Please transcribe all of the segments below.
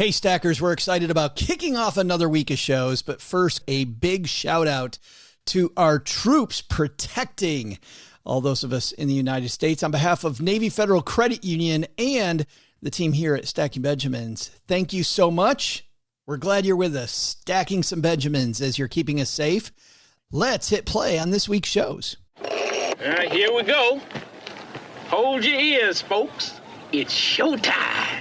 Hey, Stackers, we're excited about kicking off another week of shows, but first, a big shout out to our troops protecting all those of us in the United States on behalf of Navy Federal Credit Union and the team here at Stacking Benjamins. Thank you so much. We're glad you're with us, stacking some Benjamins as you're keeping us safe. Let's hit play on this week's shows. All right, here we go. Hold your ears, folks. It's showtime.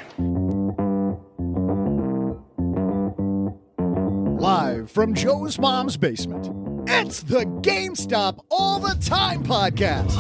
Live from Joe's mom's basement, it's the GameStop All the Time podcast.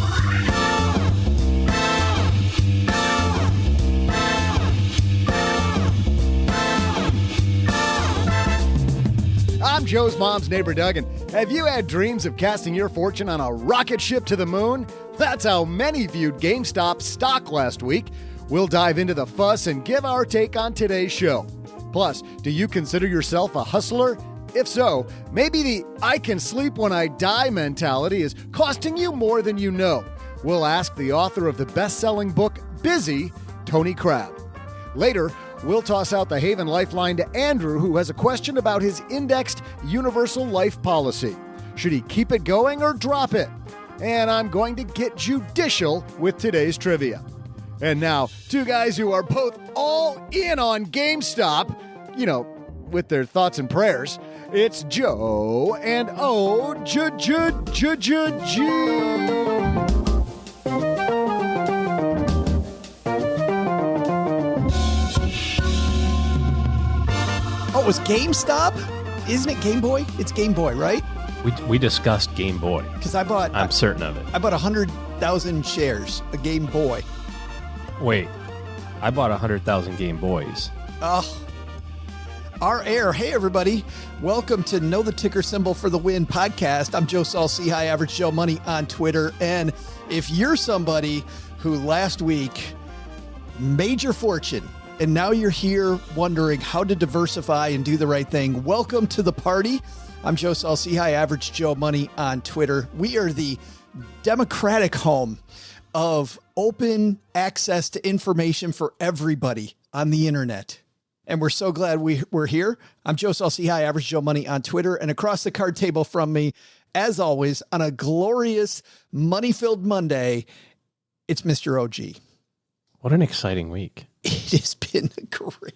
I'm Joe's mom's neighbor, Doug, and have you had dreams of casting your fortune on a rocket ship to the moon? That's how many viewed GameStop stock last week. We'll dive into the fuss and give our take on today's show. Plus, do you consider yourself a hustler? If so, maybe the I can sleep when I die mentality is costing you more than you know. We'll ask the author of the best-selling book, Busy, Tony Crabbe. Later, we'll toss out the Haven Lifeline to Andrew, who has a question about his indexed universal life policy. Should he keep it going or drop it? And I'm going to get judicial with today's trivia. And now, two guys who are both all in on GameStop, with their thoughts and prayers. It's Joe and O-G. Oh, it was GameStop? Isn't it Game Boy? It's Game Boy, right? We discussed Game Boy. Because I'm certain of it. I bought 100,000 shares, a Game Boy. Wait, I bought 100,000 Game Boys. Oh, our air. Hey, everybody. Welcome to Know the Ticker Symbol for the Win podcast. I'm Joe Saul, High Average Joe Money on Twitter. And if you're somebody who last week made your fortune and now you're here wondering how to diversify and do the right thing, welcome to the party. I'm Joe Saul, High Average Joe Money on Twitter. We are the democratic home of open access to information for everybody on the internet. And we're so glad we're here. I'm Joe Saul, High Average Joe Money on Twitter. And across the card table from me, as always, on a glorious money-filled Monday, it's Mr. OG. What an exciting week. It has been great.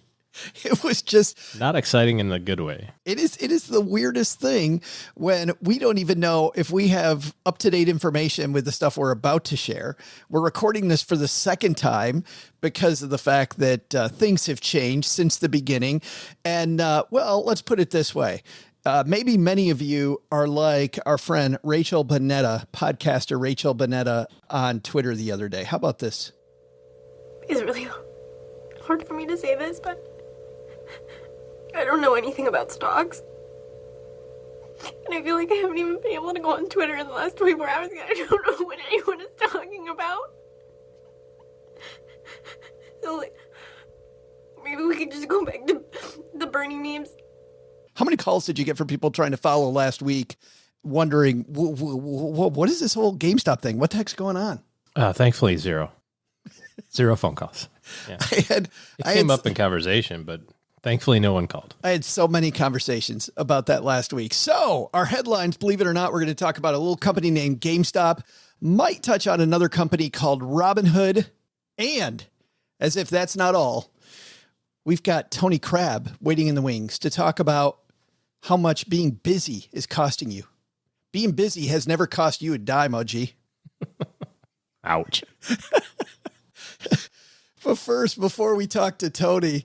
It was just not exciting in the good way. It is the weirdest thing when we don't even know if we have up-to-date information with the stuff we're about to share. We're recording this for the second time because of the fact that things have changed since the beginning. And let's put it this way. Maybe many of you are like our friend Rachel Bonetta, podcaster Rachel Bonetta on Twitter the other day. How about this? It's really hard for me to say this, but I don't know anything about stocks. And I feel like I haven't even been able to go on Twitter in the last 24 hours because I don't know what anyone is talking about. So, maybe we could just go back to the Bernie memes. How many calls did you get from people trying to follow last week, wondering, what is this whole GameStop thing? What the heck's going on? Thankfully, zero. Zero phone calls. Yeah. It came up in conversation, but thankfully no one called. I had so many conversations about that last week. So our headlines, believe it or not, we're going to talk about a little company named GameStop, might touch on another company called Robinhood. And as if that's not all, we've got Tony Crabbe waiting in the wings to talk about how much being busy is costing you. Being busy has never cost you a dime, OG. Ouch. But first, before we talk to Tony,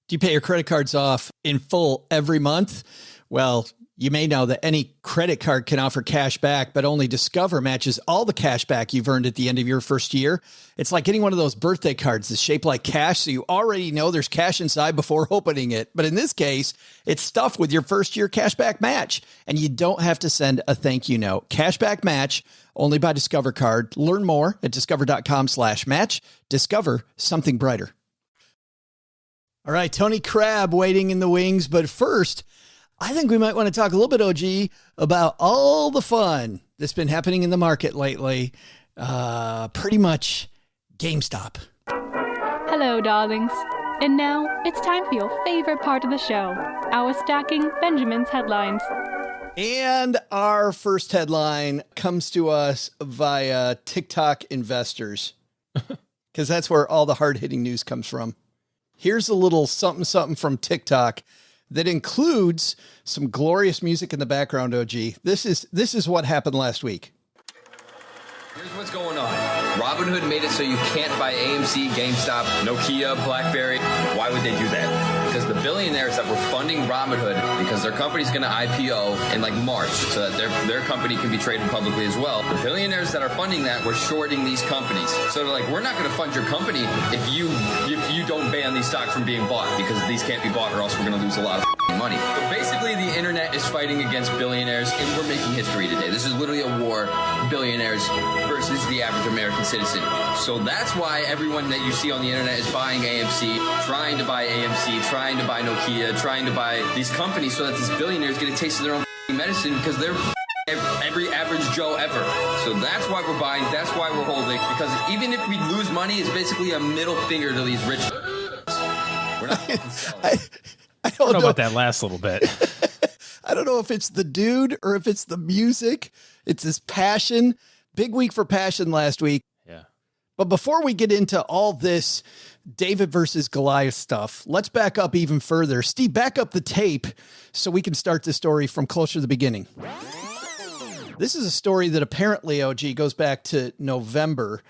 do you pay your credit cards off in full every month? Well, you may know that any credit card can offer cash back, but only Discover matches all the cash back you've earned at the end of your first year. It's like getting one of those birthday cards that's shaped like cash, so you already know there's cash inside before opening it. But in this case, it's stuffed with your first year cashback match, and you don't have to send a thank you note. Cashback match only by Discover card. Learn more at discover.com/match. Discover something brighter. All right, Tony Crabbe waiting in the wings. But first, I think we might want to talk a little bit, OG, about all the fun that's been happening in the market lately. Pretty much GameStop. Hello, darlings. And now, it's time for your favorite part of the show, our Stacking Benjamin's headlines. And our first headline comes to us via TikTok investors, because that's where all the hard-hitting news comes from. Here's a little something from TikTok that includes some glorious music in the background, OG. This is what happened last week. Here's what's going on. Robinhood made it so you can't buy AMC, GameStop, Nokia, BlackBerry. Why would they do that? Because the billionaires that were funding Robinhood, because their company's going to IPO in like March, so that their company can be traded publicly as well. The billionaires that are funding that were shorting these companies. So they're like, we're not going to fund your company if you don't ban these stocks from being bought, because these can't be bought or else we're going to lose a lot of money. So basically, the internet is fighting against billionaires, and we're making history today. This is literally a war, billionaires versus the average American citizen. So that's why everyone that you see on the internet is buying AMC, trying to buy Nokia, trying to buy these companies so that these billionaires get a taste of their own medicine, because they're every average Joe ever. So that's why we're buying, that's why we're holding, because even if we lose money, it's basically a middle finger to these rich. We're not I don't know about that last little bit. I don't know if it's the dude or if it's the music. It's his passion. Big week for passion last week. Yeah. But before we get into all this David versus Goliath stuff, let's back up even further. Steve, back up the tape so we can start the story from closer to the beginning. This is a story that apparently, OG, goes back to November.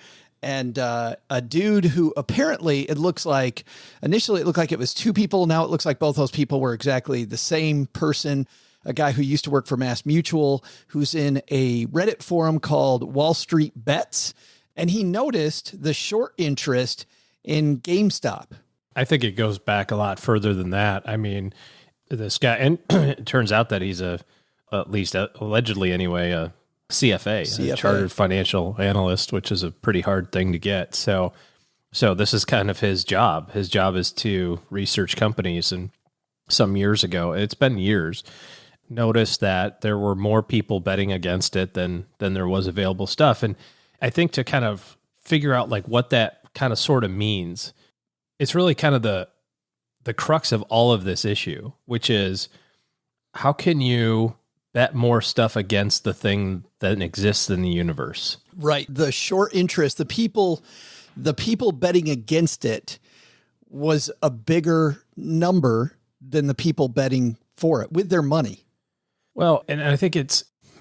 And a dude who apparently initially it looked like it was two people. Now it looks like both those people were exactly the same person. A guy who used to work for Mass Mutual, who's in a Reddit forum called Wall Street Bets. And he noticed the short interest in GameStop. I think it goes back a lot further than that. I mean, this guy, and it turns out that he's at least allegedly anyway, a CFA, a chartered financial analyst, which is a pretty hard thing to get. So this is kind of his job. His job is to research companies. And some years ago, it's been years, noticed that there were more people betting against it than there was available stuff. And I think to kind of figure out like what that kind of sort of means, it's really kind of the crux of all of this issue, which is how can you bet more stuff against the thing that exists in the universe? Right. The short interest, the people betting against it was a bigger number than the people betting for it with their money. Well, and I think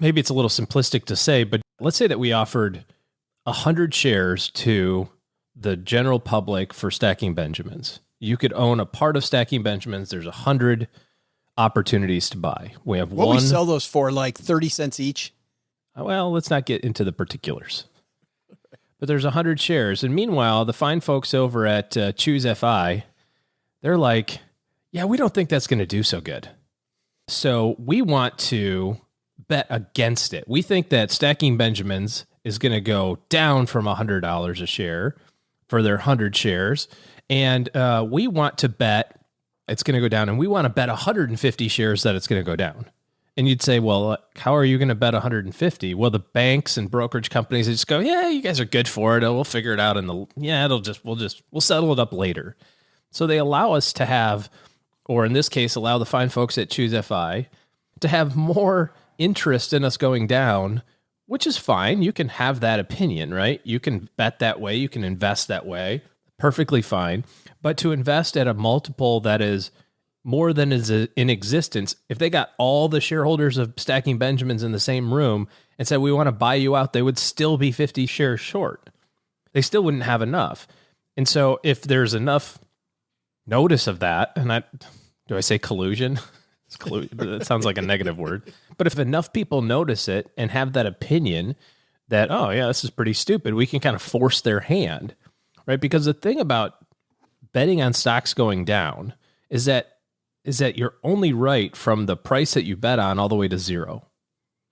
maybe it's a little simplistic to say, but let's say that we offered 100 shares to the general public for Stacking Benjamins. You could own a part of Stacking Benjamins. There's 100 opportunities to buy. We have what we sell those for, like 30 cents each? Well, let's not get into the particulars. But there's 100 shares. And meanwhile, the fine folks over at Choose FI, they're like, yeah, we don't think that's going to do so good. So we want to bet against it. We think that Stacking Benjamins is going to go down from $100 a share for their 100 shares. And we want to bet it's going to go down. And we want to bet 150 shares that it's going to go down. And you'd say, well, how are you going to bet 150? Well, the banks and brokerage companies just go, yeah, you guys are good for it. We'll figure it out. We'll settle it up later. So they allow us to have, or in this case, allow the fine folks at Choose FI to have more interest in us going down, which is fine. You can have that opinion, right? You can bet that way. You can invest that way. Perfectly fine. But to invest at a multiple that is more than is in existence, if they got all the shareholders of Stacking Benjamins in the same room and said, we want to buy you out, they would still be 50 shares short. They still wouldn't have enough. And so if there's enough notice of that, and do I say collusion? That sounds like a negative word. But if enough people notice it and have that opinion that, oh yeah, this is pretty stupid, we can kind of force their hand, right? Because the thing about betting on stocks going down is that you're only right from the price that you bet on all the way to zero.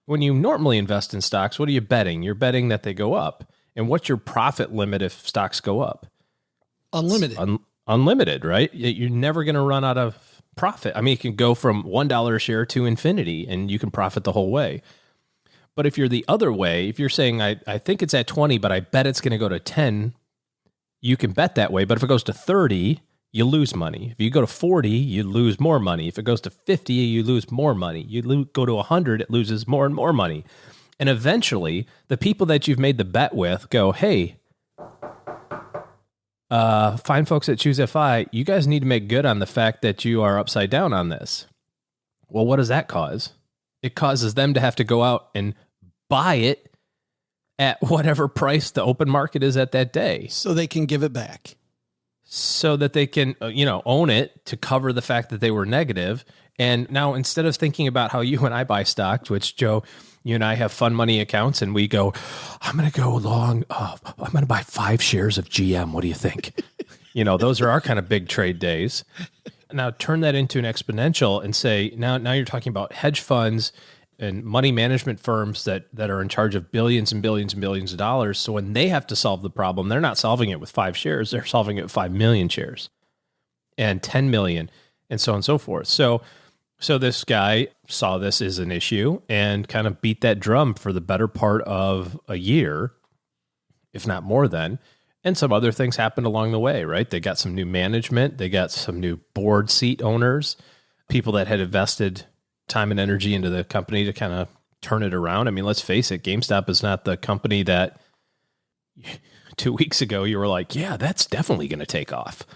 When you normally invest in stocks, what are you betting? You're betting that they go up. And what's your profit limit if stocks go up? Unlimited. Unlimited, right? You're never going to run out of profit. I mean, it can go from $1 a share to infinity, and you can profit the whole way. But if you're the other way, if you're saying, I think it's at 20, but I bet it's going to go to 10, you can bet that way. But if it goes to 30, you lose money. If you go to 40, you lose more money. If it goes to 50, you lose more money. You go to 100, it loses more and more money. And eventually, the people that you've made the bet with go, hey, fine folks at Choose FI, you guys need to make good on the fact that you are upside down on this. Well, what does that cause? It causes them to have to go out and buy it at whatever price the open market is at that day. So they can give it back. So that they can, own it to cover the fact that they were negative. And now instead of thinking about how you and I buy stocks, which, Joe, you and I have fun money accounts, and we go, I'm going to go long. I'm going to buy 5 shares of GM. What do you think? Those are our kind of big trade days. Now turn that into an exponential and say, now you're talking about hedge funds and money management firms that are in charge of billions and billions and billions of dollars. So when they have to solve the problem, they're not solving it with 5 shares. They're solving it with 5 million shares and 10 million and so on and so forth. So this guy saw this as an issue and kind of beat that drum for the better part of a year, if not more than. And some other things happened along the way, right? They got some new management. They got some new board seat owners, people that had invested time and energy into the company to kind of turn it around. I mean, let's face it, GameStop is not the company that 2 weeks ago you were like, yeah, that's definitely going to take off.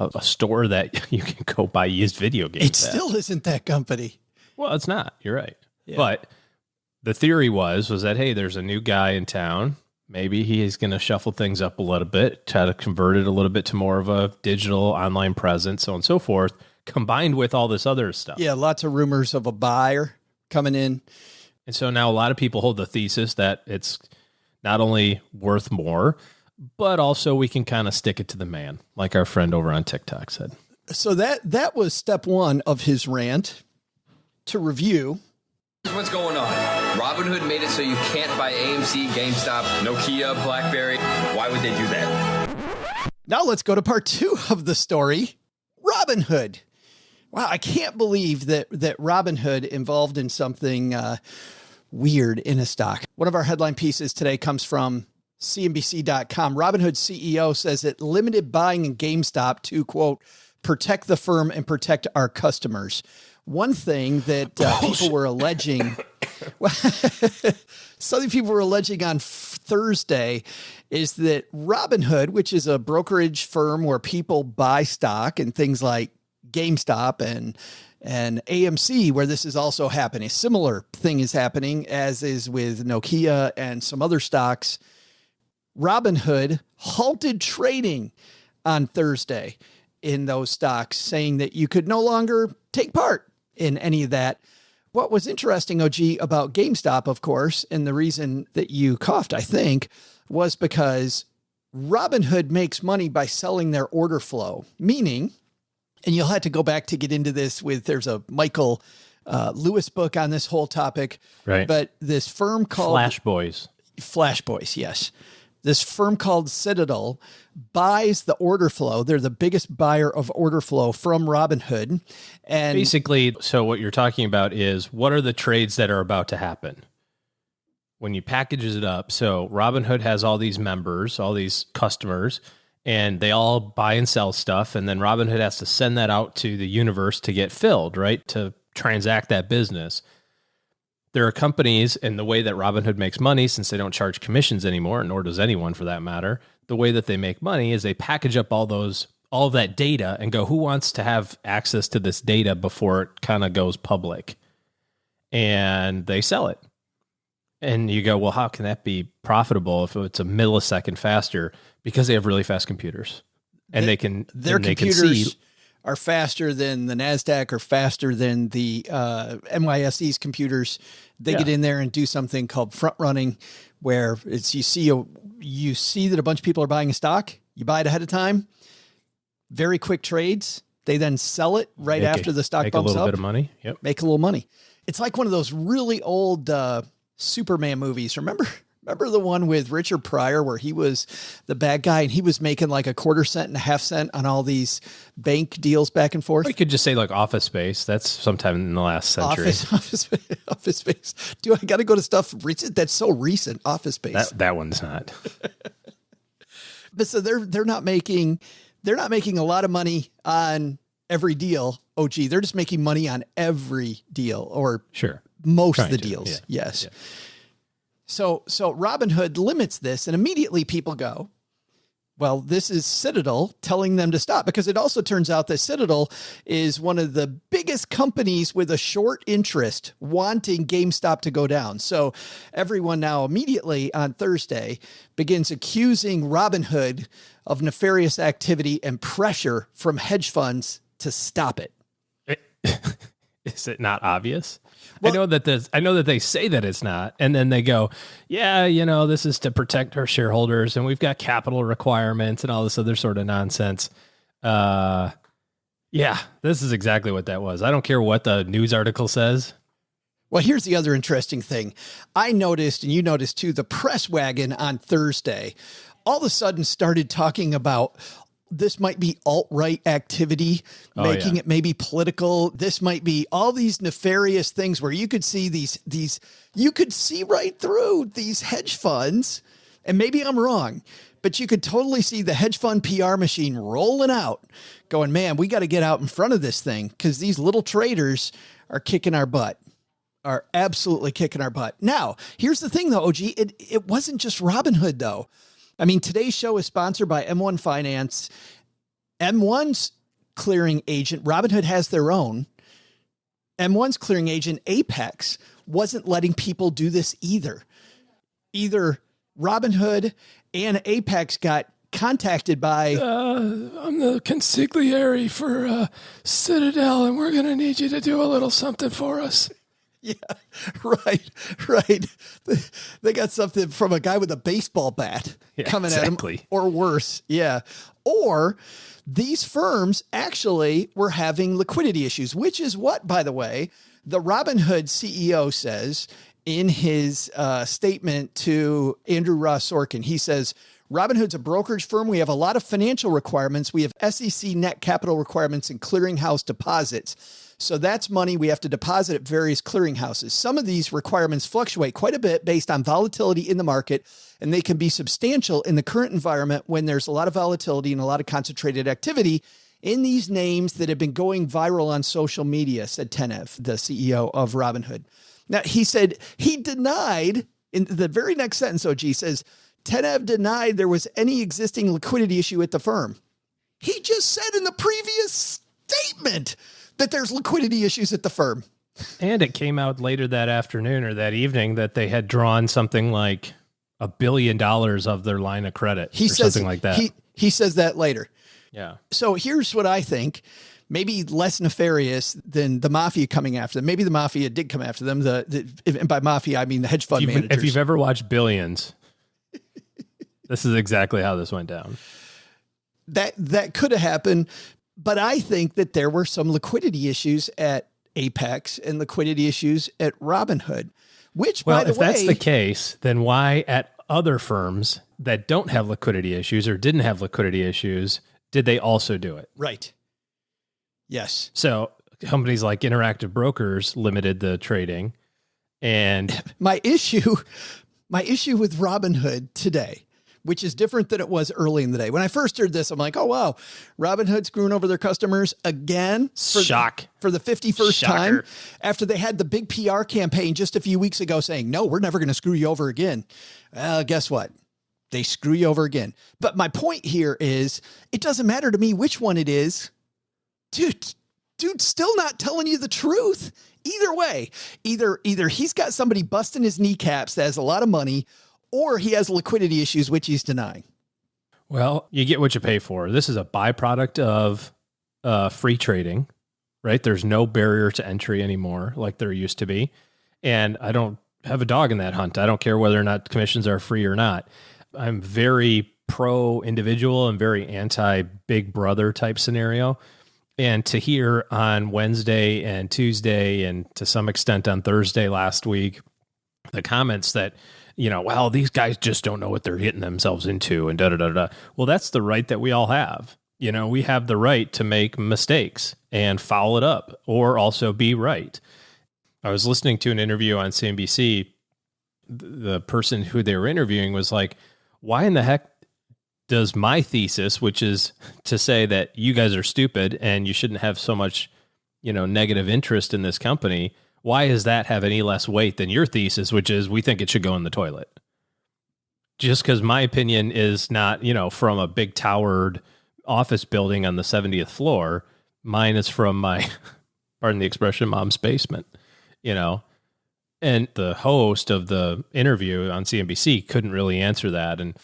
A store that you can go buy used video games. It still isn't that company. Well, it's not. You're right. Yeah. But the theory was that, hey, there's a new guy in town. Maybe he's going to shuffle things up a little bit, try to convert it a little bit to more of a digital online presence, so on and so forth, combined with all this other stuff. Yeah, lots of rumors of a buyer coming in. And so now a lot of people hold the thesis that it's not only worth more, but also we can kind of stick it to the man, like our friend over on TikTok said. So that was step one of his rant. To review, Here's what's going on. Robinhood made it so you can't buy AMC, GameStop, Nokia, BlackBerry. Why would they do that? now let's go to part 2 of the story. Robinhood. Wow, I can't believe that Robinhood involved in something weird in a stock. One of our headline pieces today comes from CNBC.com. Robinhood CEO says it limited buying in GameStop to, quote, protect the firm and protect our customers. One thing that people were alleging, something people were alleging on Thursday is that Robinhood, which is a brokerage firm where people buy stock and things like GameStop and AMC, where this is also happening. A similar thing is happening, as is with Nokia and some other stocks. Robinhood halted trading on Thursday in those stocks, saying that you could no longer take part in any of that. What was interesting, OG, about GameStop, of course, and the reason that you coughed, I think, was because Robinhood makes money by selling their order flow, meaning, and you'll have to go back to get into this there's a Michael Lewis book on this whole topic, right? But this firm called Flash Boys, yes. This firm called Citadel buys the order flow. They're the biggest buyer of order flow from Robinhood. And basically, so what you're talking about is what are the trades that are about to happen when you package it up. So Robinhood has all these members, all these customers, and they all buy and sell stuff. And then Robinhood has to send that out to the universe to get filled, right? To transact that business. There are companies, and the way that Robinhood makes money, since they don't charge commissions anymore, nor does anyone for that matter, the way that they make money is they package up all of that data and go, who wants to have access to this data before it kind of goes public? And they sell it. And you go, well, how can that be profitable if it's a millisecond faster? Because they have really fast computers. And their computers are faster than the NASDAQ or faster than the NYSE's computers. They get in there and do something called front running, where it's you see that a bunch of people are buying a stock. You buy it ahead of time. Very quick trades. They then sell it right after the stock bumps up. Make a little bit of money. Yep. Make a little money. It's like one of those really old Superman movies. Remember the one with Richard Pryor where he was the bad guy and he was making like a 1/4 cent and a 1/2 cent on all these bank deals back and forth? Or you could just say like Office Space. That's sometime in the last century. Office Space. I got to go to stuff recent? That's so recent. Office Space. That one's not. But so they're not making they're not making a lot of money on every deal. OG, they're just making money on every deal, or most of the deals. Yeah. Yes. Yeah. So Robinhood limits this, and immediately people go, well, this is Citadel telling them to stop, because it also turns out that Citadel is one of the biggest companies with a short interest wanting GameStop to go down. So everyone now immediately on Thursday begins accusing Robinhood of nefarious activity and pressure from hedge funds to stop it. Is it not obvious? Well, I know that they say that it's not, and then they go, yeah, this is to protect our shareholders, and we've got capital requirements and all this other sort of nonsense. Yeah, this is exactly what that was. I don't care what the news article says. Well, here's the other interesting thing. I noticed, and you noticed too, the press wagon on Thursday all of a sudden started talking about this might be alt-right activity, making it maybe political. This might be all these nefarious things where you could see you could see right through these hedge funds. And maybe I'm wrong, but you could totally see the hedge fund PR machine rolling out going, man, we got to get out in front of this thing, because these little traders are kicking our butt, are absolutely kicking our butt. Now, here's the thing though, OG, it wasn't just Robinhood though. I mean, today's show is sponsored by M1 Finance. M1's clearing agent, Robinhood has their own. M1's clearing agent, Apex, wasn't letting people do this either. Either Robinhood and Apex got contacted by... I'm the consigliere for Citadel, and we're going to need you to do a little something for us. Yeah, right. They got something from a guy with a baseball bat coming at him, or worse. Yeah. Or these firms actually were having liquidity issues, which is what, by the way, the Robinhood CEO says in his statement to Andrew Ross Sorkin. He says, Robinhood's a brokerage firm. We have a lot of financial requirements. We have SEC net capital requirements and clearinghouse deposits. So that's money we have to deposit at various clearinghouses. Some of these requirements fluctuate quite a bit based on volatility in the market, and they can be substantial in the current environment when there's a lot of volatility and a lot of concentrated activity in these names that have been going viral on social media, said Tenev, the CEO of Robinhood. Now, he said he denied, in the very next sentence, OG says, Tenev denied there was any existing liquidity issue at the firm. He just said in the previous statement that there's liquidity issues at the firm. And it came out later that afternoon or that evening that they had drawn something like $1 billion of their line of credit something like that. He says that later. Yeah. So here's what I think, maybe less nefarious than the mafia coming after them. Maybe the mafia did come after them. And by mafia, I mean the hedge fund managers. If you've ever watched Billions, this is exactly how this went down. That could have happened. But I think that there were some liquidity issues at Apex and liquidity issues at Robinhood, which, by the way... Well, if that's the case, then why at other firms that don't have liquidity issues or didn't have liquidity issues, did they also do it? Right. Yes. So companies like Interactive Brokers limited the trading. And my issue with Robinhood today, which is different than it was early in the day. When I first heard this, I'm like, oh, wow, Robinhood screwing over their customers again for the 51st time after they had the big PR campaign just a few weeks ago saying, no, we're never going to screw you over again. Well, guess what? They screw you over again. But my point here is it doesn't matter to me which one it is. Dude, still not telling you the truth. Either way, either he's got somebody busting his kneecaps that has a lot of money, or he has liquidity issues, which he's denying. Well, you get what you pay for. This is a byproduct of free trading, right? There's no barrier to entry anymore like there used to be. And I don't have a dog in that hunt. I don't care whether or not commissions are free or not. I'm very pro-individual and very anti-big brother type scenario. And to hear on Wednesday and Tuesday and to some extent on Thursday last week, the comments that, well, these guys just don't know what they're getting themselves into and da-da-da-da. Well, that's the right that we all have. We have the right to make mistakes and foul it up or also be right. I was listening to an interview on CNBC. The person who they were interviewing was like, why in the heck does my thesis, which is to say that you guys are stupid and you shouldn't have so much, negative interest in this company, why does that have any less weight than your thesis, which is we think it should go in the toilet? Just because my opinion is not, from a big towered office building on the 70th floor, mine is from my, pardon the expression, mom's basement, And the host of the interview on CNBC couldn't really answer that. And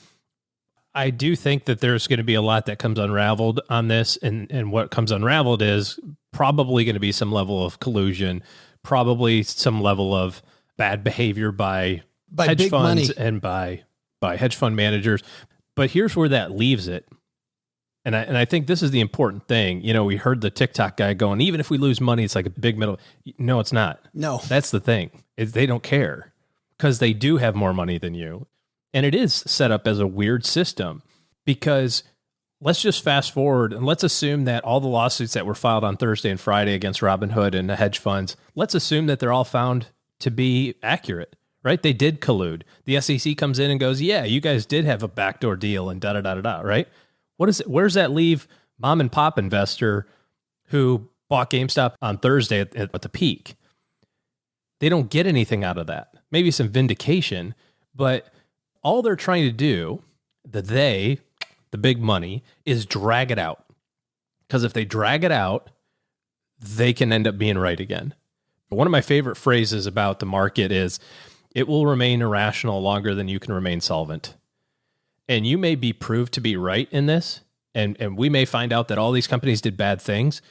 I do think that there's going to be a lot that comes unraveled on this. And what comes unraveled is probably going to be some level of collusion, probably some level of bad behavior by hedge funds and by hedge fund managers. But here's where that leaves it. And I think this is the important thing. We heard the TikTok guy going, even if we lose money, it's like a big middle. No, it's not. No. That's the thing. They don't care because they do have more money than you. And it is set up as a weird system because let's just fast forward and let's assume that all the lawsuits that were filed on Thursday and Friday against Robinhood and the hedge funds, let's assume that they're all found to be accurate, right? They did collude. The SEC comes in and goes, yeah, you guys did have a backdoor deal and da-da-da-da-da, right? What is it? Where does that leave mom and pop investor who bought GameStop on Thursday at the peak? They don't get anything out of that. Maybe some vindication, but all they're trying to do, the big money, is drag it out. Because if they drag it out, they can end up being right again. But one of my favorite phrases about the market is, it will remain irrational longer than you can remain solvent. And you may be proved to be right in this, and we may find out that all these companies did bad things,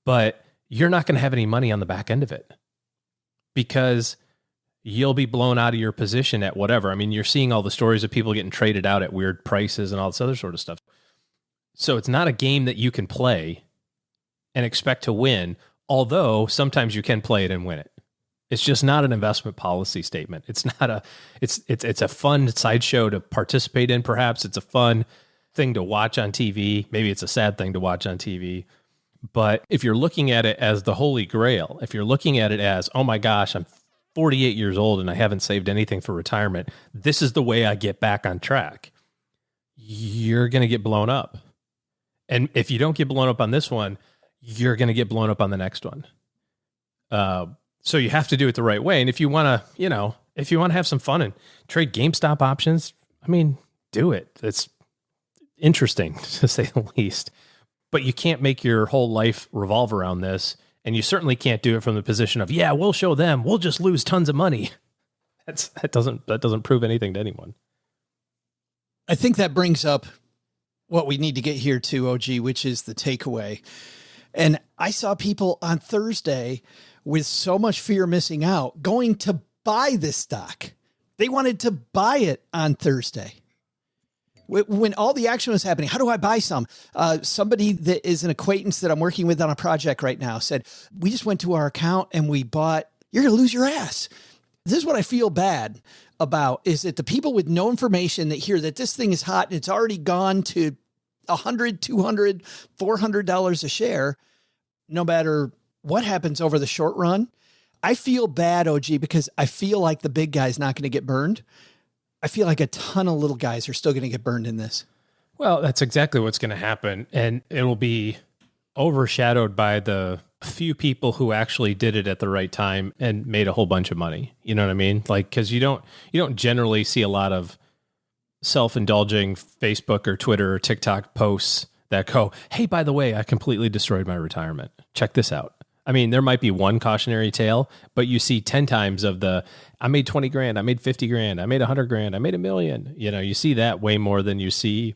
but you're not going to have any money on the back end of it because you'll be blown out of your position at whatever. I mean, you're seeing all the stories of people getting traded out at weird prices and all this other sort of stuff. So it's not a game that you can play and expect to win, although sometimes you can play it and win it. It's just not an investment policy statement. It's not it's a fun sideshow to participate in. Perhaps it's a fun thing to watch on TV. Maybe it's a sad thing to watch on TV. But if you're looking at it as the holy grail, if you're looking at it as, oh my gosh, I'm 48 years old and I haven't saved anything for retirement, this is the way I get back on track, you're going to get blown up. And if you don't get blown up on this one, you're going to get blown up on the next one. So you have to do it the right way. And if you want to, if you want to have some fun and trade GameStop options, I mean, do it. It's interesting to say the least, but you can't make your whole life revolve around this. And you certainly can't do it from the position of, yeah, we'll show them, we'll just lose tons of money. That doesn't prove anything to anyone. I think that brings up what we need to get here to, OG, which is the takeaway. And I saw people on Thursday with so much fear missing out going to buy this stock. They wanted to buy it on Thursday. When all the action was happening, how do I buy some? Somebody that is an acquaintance that I'm working with on a project right now said, we just went to our account and we bought, you're going to lose your ass. This is what I feel bad about, is that the people with no information that hear that this thing is hot and it's already gone to $100, $200, $400 a share, no matter what happens over the short run. I feel bad, OG, because I feel like the big guy's not going to get burned. I feel like a ton of little guys are still going to get burned in this. Well, that's exactly what's going to happen. And it'll be overshadowed by the few people who actually did it at the right time and made a whole bunch of money. You know what I mean? Like, because you don't generally see a lot of self-indulging Facebook or Twitter or TikTok posts that go, hey, by the way, I completely destroyed my retirement. Check this out. I mean, there might be one cautionary tale, but you see 10 times of I made 20 grand, I made 50 grand, I made 100 grand, I made $1 million. You see that way more than you see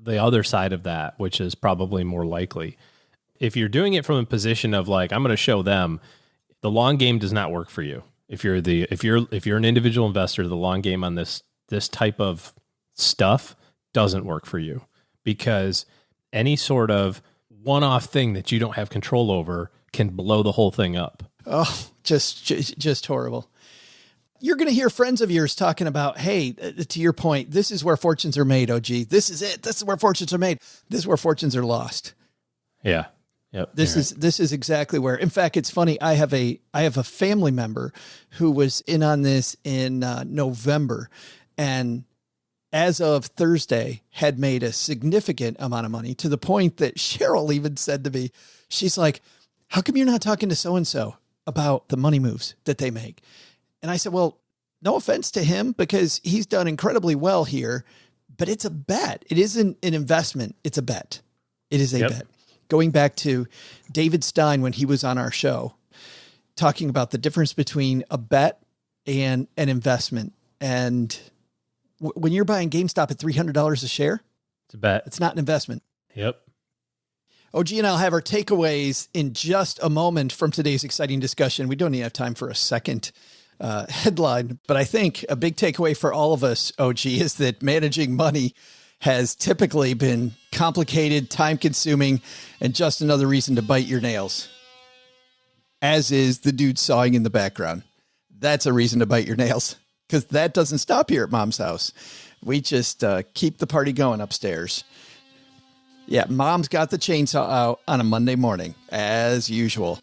the other side of that, which is probably more likely. If you're doing it from a position of like, I'm going to show them, the long game does not work for you. If you're an individual investor, the long game on this type of stuff doesn't work for you, because any sort of one-off thing that you don't have control over can blow the whole thing up. Oh, just horrible. You're going to hear friends of yours talking about, hey, to your point, this is where fortunes are made, OG. This is it. This is where fortunes are made. This is where fortunes are lost. Yeah. Yep. This is exactly where. In fact, it's funny. I have a family member who was in on this in November, and as of Thursday, had made a significant amount of money to the point that Cheryl even said to me, she's like, how come you're not talking to so-and-so about the money moves that they make? And I said, well, no offense to him because he's done incredibly well here, but it's a bet. It isn't an investment. It's a bet. It is a bet. Going back to David Stein, when he was on our show, talking about the difference between a bet and an investment. And when you're buying GameStop at $300 a share, it's a bet. It's not an investment. Yep. OG and I'll have our takeaways in just a moment from today's exciting discussion. We don't even have time for a second headline, but I think a big takeaway for all of us, OG, is that managing money has typically been complicated, time-consuming, and just another reason to bite your nails, as is the dude sawing in the background. That's a reason to bite your nails, because that doesn't stop here at Mom's house. We just keep the party going upstairs. Yeah, Mom's got the chainsaw out on a Monday morning, as usual.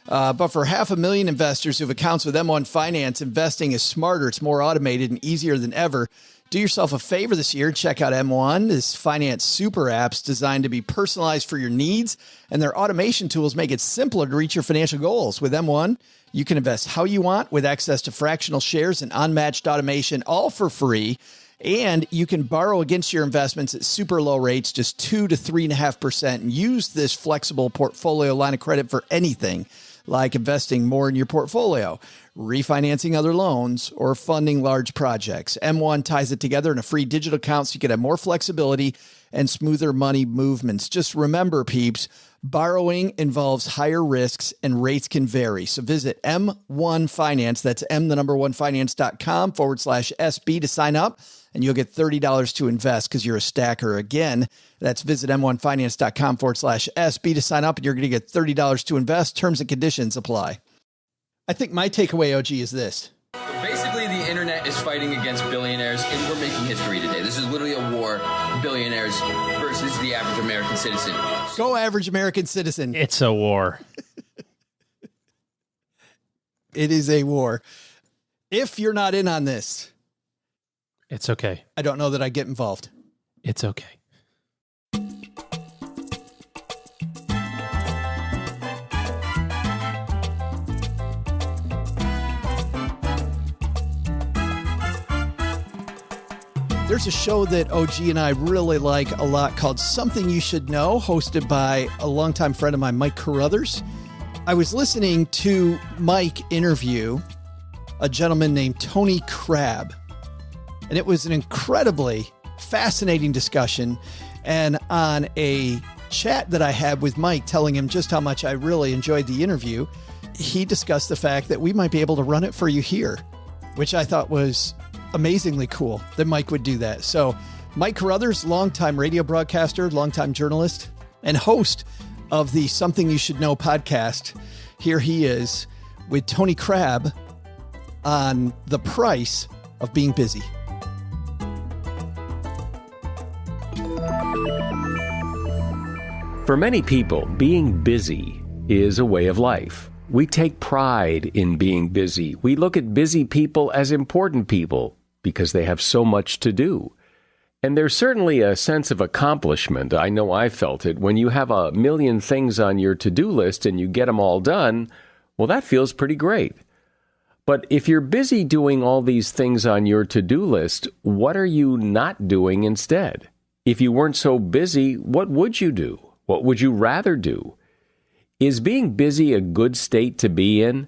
But for 500,000 investors who have accounts with M1 Finance, investing is smarter, it's more automated, and easier than ever. Do yourself a favor this year. Check out M1, this finance super apps designed to be personalized for your needs, and their automation tools make it simpler to reach your financial goals. With M1, you can invest how you want with access to fractional shares and unmatched automation, all for free. And you can borrow against your investments at super low rates, just 2 to 3.5%, and use this flexible portfolio line of credit for anything like investing more in your portfolio, refinancing other loans, or funding large projects. M1 ties it together in a free digital account so you can have more flexibility and smoother money movements. Just remember, peeps, borrowing involves higher risks and rates can vary. So visit M1 Finance, that's m1finance.com/SB to sign up, and you'll get $30 to invest because you're a stacker. Again, that's visit m1finance.com/SB to sign up, and you're going to get $30 to invest. Terms and conditions apply. I think my takeaway, OG, is this. Basically, the internet is fighting against billionaires, and we're making history today. This is literally a war, billionaires versus the average American citizen. Go average American citizen. It's a war. It is a war. If you're not in on this, it's okay. I don't know that I get involved. It's okay. There's a show that OG and I really like a lot called Something You Should Know, hosted by a longtime friend of mine, Mike Carruthers. I was listening to Mike interview a gentleman named Tony Crabbe, and it was an incredibly fascinating discussion. And on a chat that I had with Mike, telling him just how much I really enjoyed the interview, he discussed the fact that we might be able to run it for you here, which I thought was amazingly cool that Mike would do that. So Mike Carruthers, longtime radio broadcaster, longtime journalist, and host of the Something You Should Know podcast. Here he is with Tony Crabbe on the price of being busy. For many people, being busy is a way of life. We take pride in being busy. We look at busy people as important people because they have so much to do. And there's certainly a sense of accomplishment. I know I felt it. When you have a million things on your to-do list and you get them all done, well, that feels pretty great. But if you're busy doing all these things on your to-do list, what are you not doing instead? If you weren't so busy, what would you do? What would you rather do? Is being busy a good state to be in?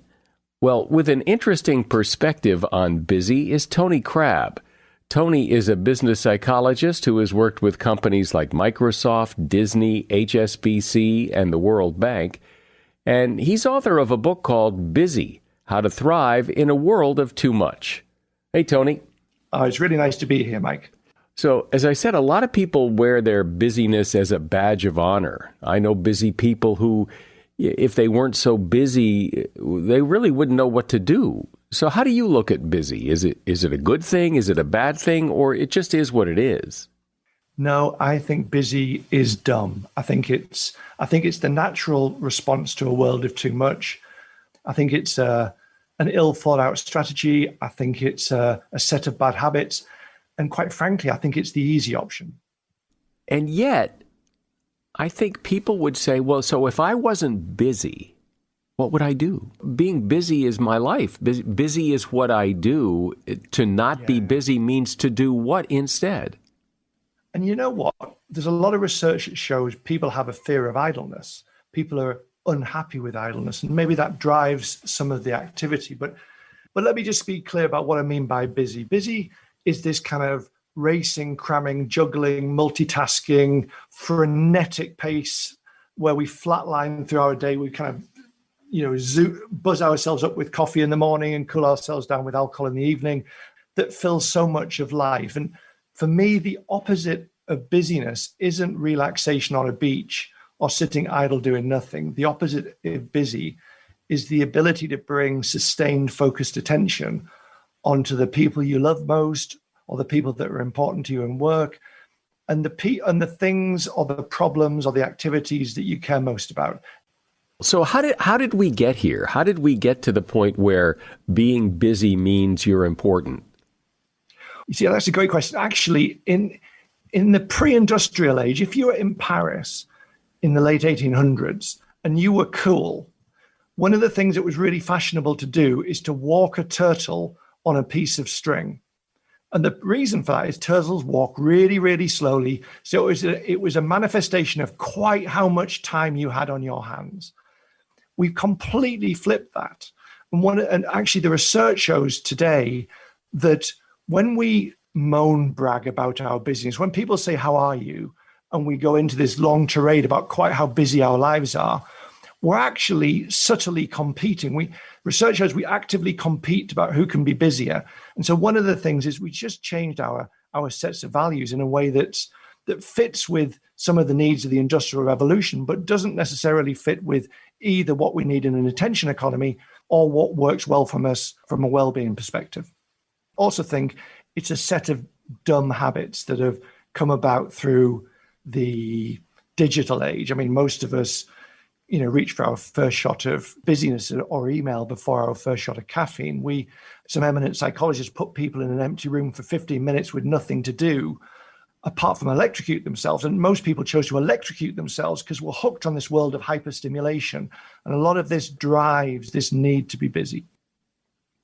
Well, with an interesting perspective on busy is Tony Crabbe. Tony is a business psychologist who has worked with companies like Microsoft, Disney, HSBC, and the World Bank. And he's author of a book called Busy: How to Thrive in a World of Too Much. Hey, Tony. It's really nice to be here, Mike. So, as I said, a lot of people wear their busyness as a badge of honor. I know busy people who, if they weren't so busy, they really wouldn't know what to do. So how do you look at busy? Is it a good thing? Is it a bad thing? Or it just is what it is? No, I think busy is dumb. I think it's the natural response to a world of too much. I think it's an ill thought out strategy. I think it's a set of bad habits. And quite frankly, I think it's the easy option. And yet, I think people would say, well, so if I wasn't busy, what would I do? Being busy is my life. Busy is what I do. To not be busy means to do what instead? And you know what? There's a lot of research that shows people have a fear of idleness. People are unhappy with idleness, and maybe that drives some of the activity. But let me just be clear about what I mean by busy. Busy is this kind of racing, cramming, juggling, multitasking, frenetic pace where we flatline through our day. We kind of, buzz ourselves up with coffee in the morning and cool ourselves down with alcohol in the evening. That fills so much of life. And for me, the opposite of busyness isn't relaxation on a beach or sitting idle doing nothing. The opposite of busy is the ability to bring sustained, focused attention onto the people you love most, or the people that are important to you in work, and the things or the problems or the activities that you care most about. So how did we get here? How did we get to the point where being busy means you're important? You see, that's a great question. Actually, in the pre-industrial age, if you were in Paris in the late 1800s and you were cool, one of the things that was really fashionable to do is to walk a turtle on a piece of string. And the reason for that is turtles walk really, really slowly. So it was a manifestation of quite how much time you had on your hands. We've completely flipped that. And actually the research shows today that when we brag about our busyness, when people say, how are you? And we go into this long tirade about quite how busy our lives are, we're actually subtly competing. Research shows we actively compete about who can be busier. And so one of the things is we just changed our sets of values in a way that fits with some of the needs of the Industrial Revolution, but doesn't necessarily fit with either what we need in an attention economy or what works well from us from a well-being perspective. Also think it's a set of dumb habits that have come about through the digital age. I mean, most of us reach for our first shot of busyness or email before our first shot of caffeine. Some eminent psychologists put people in an empty room for 15 minutes with nothing to do apart from electrocute themselves. And most people chose to electrocute themselves because we're hooked on this world of hyperstimulation. And a lot of this drives this need to be busy.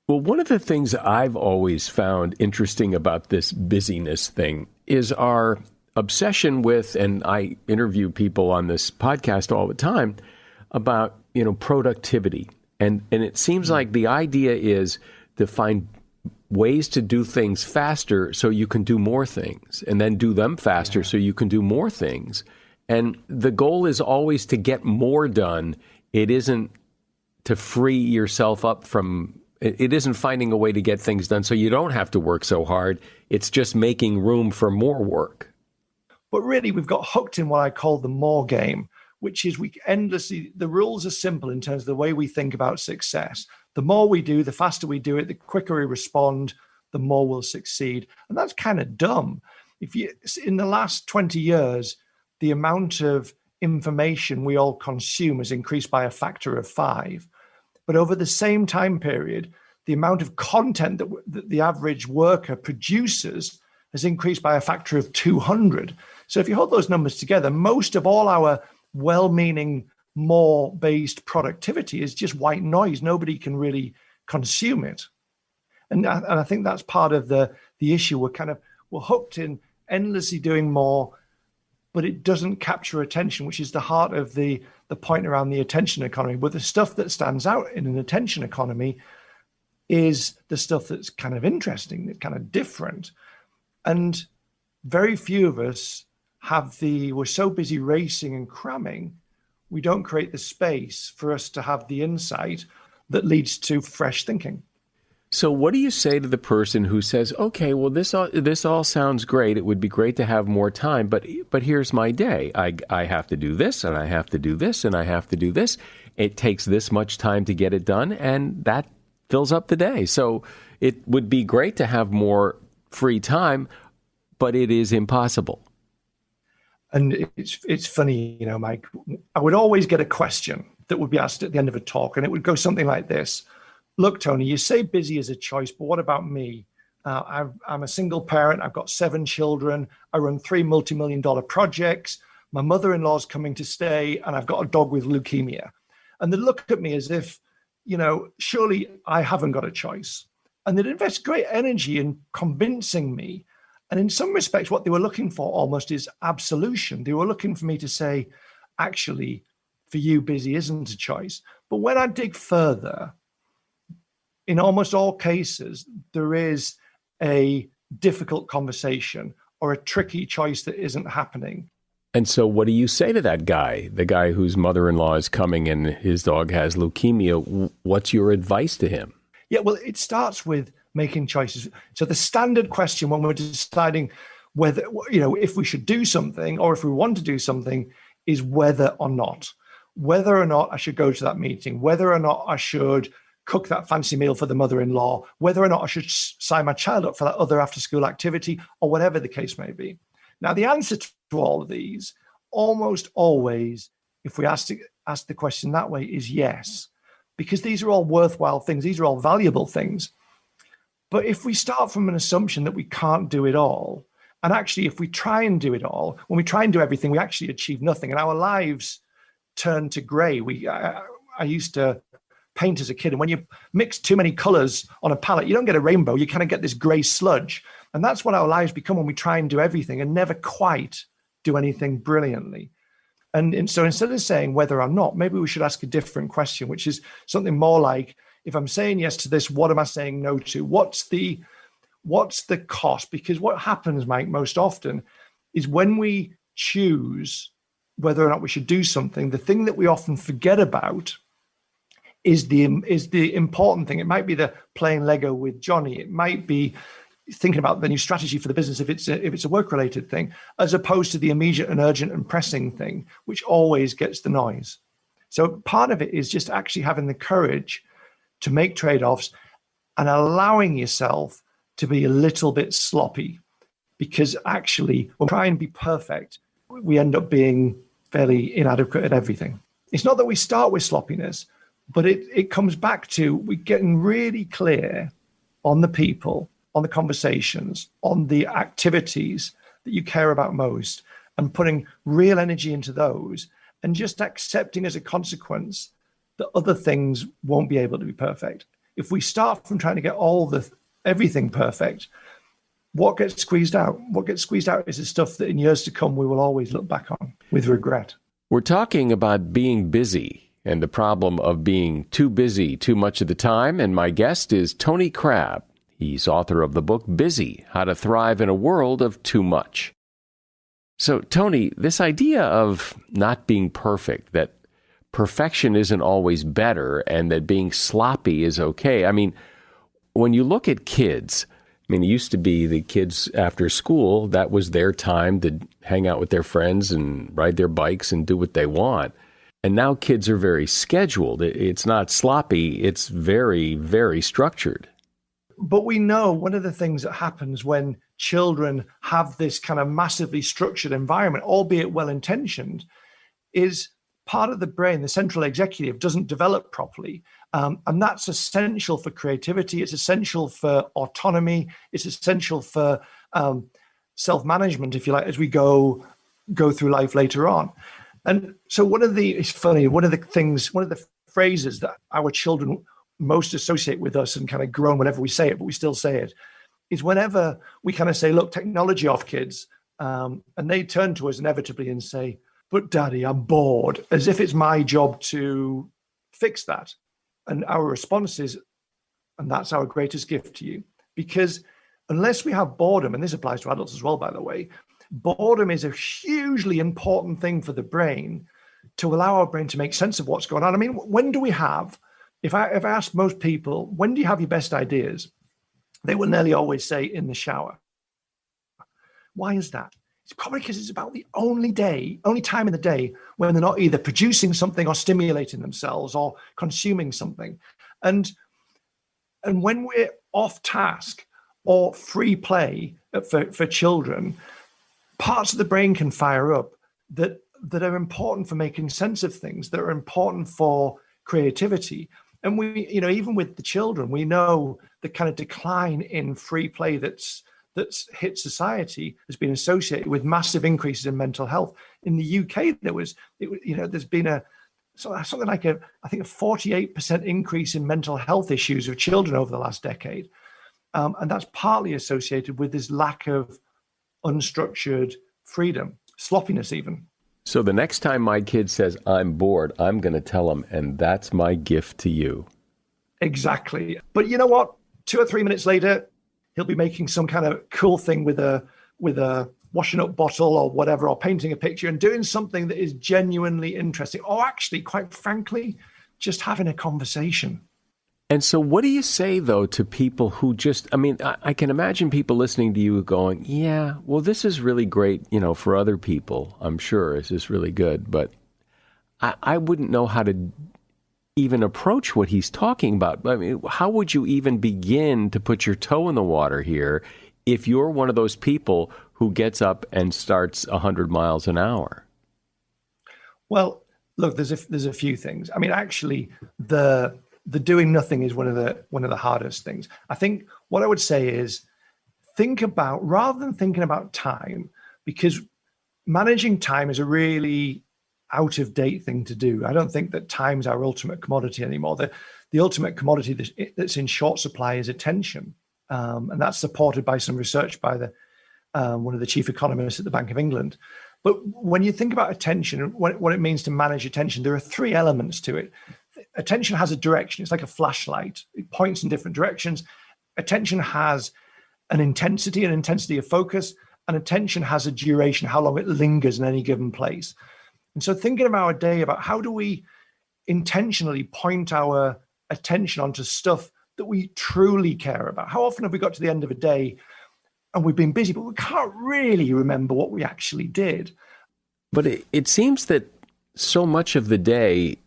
Well, one of the things I've always found interesting about this busyness thing is our obsession with, and I interview people on this podcast all the time about, productivity. And it seems like the idea is to find ways to do things faster so you can do more things, and then do them faster so you can do more things. And the goal is always to get more done. It isn't to free yourself up from, it isn't finding a way to get things done so you don't have to work so hard. It's just making room for more work. But really, we've got hooked in what I call the more game, which is the rules are simple in terms of the way we think about success. The more we do, the faster we do it, the quicker we respond, the more we'll succeed. And that's kind of dumb. In the last 20 years, the amount of information we all consume has increased by a factor of 5. But over the same time period, the amount of content that the average worker produces has increased by a factor of 200. So if you hold those numbers together, most of all our well-meaning, more-based productivity is just white noise. Nobody can really consume it. And I think that's part of the issue. We're hooked in endlessly doing more, but it doesn't capture attention, which is the heart of the point around the attention economy. But the stuff that stands out in an attention economy is the stuff that's kind of interesting, that's kind of different. And very few of us we're so busy racing and cramming, we don't create the space for us to have the insight that leads to fresh thinking. So what do you say to the person who says, okay, well, this all sounds great. It would be great to have more time, but here's my day. I have to do this, and I have to do this, and I have to do this. It takes this much time to get it done, and that fills up the day. So it would be great to have more free time, but it is impossible. And it's funny, Mike, I would always get a question that would be asked at the end of a talk, and it would go something like this. Look, Tony, you say busy is a choice, but what about me? I'm a single parent. I've got 7 children. I run 3 multi-million-dollar projects. My mother-in-law's coming to stay, and I've got a dog with leukemia. And they look at me as if, surely I haven't got a choice. And they'd invest great energy in convincing me. And in some respects, what they were looking for almost is absolution. They were looking for me to say, actually, for you, busy isn't a choice. But when I dig further, in almost all cases, there is a difficult conversation or a tricky choice that isn't happening. And so what do you say to that guy, the guy whose mother-in-law is coming and his dog has leukemia? What's your advice to him? Yeah, well, it starts with making choices. So the standard question when we're deciding whether, if we should do something or if we want to do something is whether or not I should go to that meeting, whether or not I should cook that fancy meal for the mother-in-law, whether or not I should sign my child up for that other after-school activity, or whatever the case may be. Now, the answer to all of these, almost always, if we ask the question that way, is yes, because these are all worthwhile things. These are all valuable things. But if we start from an assumption that we can't do it all, and actually, if we try and do it all, when we try and do everything, we actually achieve nothing, and our lives turn to gray. I used to paint as a kid, and when you mix too many colors on a palette, you don't get a rainbow. You kind of get this gray sludge, and that's what our lives become when we try and do everything and never quite do anything brilliantly. And so instead of saying whether or not, maybe we should ask a different question, which is something more like, if I'm saying yes to this, what am I saying no to? What's the cost? Because what happens, Mike, most often is when we choose whether or not we should do something, the thing that we often forget about is the important thing. It might be the playing Lego with Johnny. It might be thinking about the new strategy for the business if it's a work-related thing, as opposed to the immediate and urgent and pressing thing, which always gets the noise. So part of it is just actually having the courage to make trade-offs and allowing yourself to be a little bit sloppy, because actually when we try and be perfect, we end up being fairly inadequate at everything. It's not that we start with sloppiness, but it comes back to we getting really clear on the people, on the conversations, on the activities that you care about most, and putting real energy into those, and just accepting as a consequence that other things won't be able to be perfect. If we start from trying to get everything perfect, what gets squeezed out? What gets squeezed out is the stuff that in years to come we will always look back on with regret. We're talking about being busy and the problem of being too busy too much of the time. And my guest is Tony Crabbe. He's author of the book Busy, How to Thrive in a World of Too Much. So, Tony, this idea of not being perfect, that perfection isn't always better and that being sloppy is okay. I mean, when you look at kids, it used to be the kids after school, that was their time to hang out with their friends and ride their bikes and do what they want. And now kids are very scheduled. It's not sloppy. It's very, very structured. But we know one of the things that happens when children have this kind of massively structured environment, albeit well-intentioned, is part of the brain, the central executive, doesn't develop properly. And that's essential for creativity. It's essential for autonomy. It's essential for self-management, if you like, as we go through life later on. And so it's funny, one of the phrases that our children most associate with us and kind of groan whenever we say it, but we still say it, is whenever we kind of say, look, technology off, kids, and they turn to us inevitably and say, but Daddy, I'm bored, as if it's my job to fix that. And our response is, and that's our greatest gift to you. Because unless we have boredom, and this applies to adults as well, by the way, boredom is a hugely important thing for the brain to allow our brain to make sense of what's going on. I mean, when do we have, if I ask most people, when do you have your best ideas? They will nearly always say in the shower. Why is that? It's probably because it's about the only time in the day when they're not either producing something or stimulating themselves or consuming something. And when we're off task or free play for children, parts of the brain can fire up that are important for making sense of things, that are important for creativity. And we, even with the children, we know the kind of decline in free play that's hit society has been associated with massive increases in mental health. In the UK, there's been something like a 48% increase in mental health issues of children over the last decade. And that's partly associated with this lack of unstructured freedom, sloppiness even. So the next time my kid says, I'm bored, I'm going to tell him, and that's my gift to you. Exactly. But you know what? 2 or 3 minutes later, he'll be making some kind of cool thing with a washing up bottle or whatever, or painting a picture and doing something that is genuinely interesting, or actually, quite frankly, just having a conversation. And so what do you say, though, to people who just, I can imagine people listening to you going, yeah, well, this is really great, for other people. I'm sure this is really good, but I wouldn't know how to even approach what he's talking about. I mean, how would you even begin to put your toe in the water here if you're one of those people who gets up and starts 100 miles an hour? Well, look, there's a few things. I mean, actually, the doing nothing is one of the hardest things. I think what I would say is rather than thinking about time, because managing time is a really out of date thing to do. I don't think that time's our ultimate commodity anymore. The ultimate commodity that's in short supply is attention. And that's supported by some research by one of the chief economists at the Bank of England. But when you think about attention and what it means to manage attention, there are 3 elements to it. Attention has a direction. It's like a flashlight. It points in different directions. Attention has an intensity of focus, and attention has a duration, how long it lingers in any given place. And so thinking of our day about how do we intentionally point our attention onto stuff that we truly care about? How often have we got to the end of a day and we've been busy, but we can't really remember what we actually did? But it seems that so much of the day,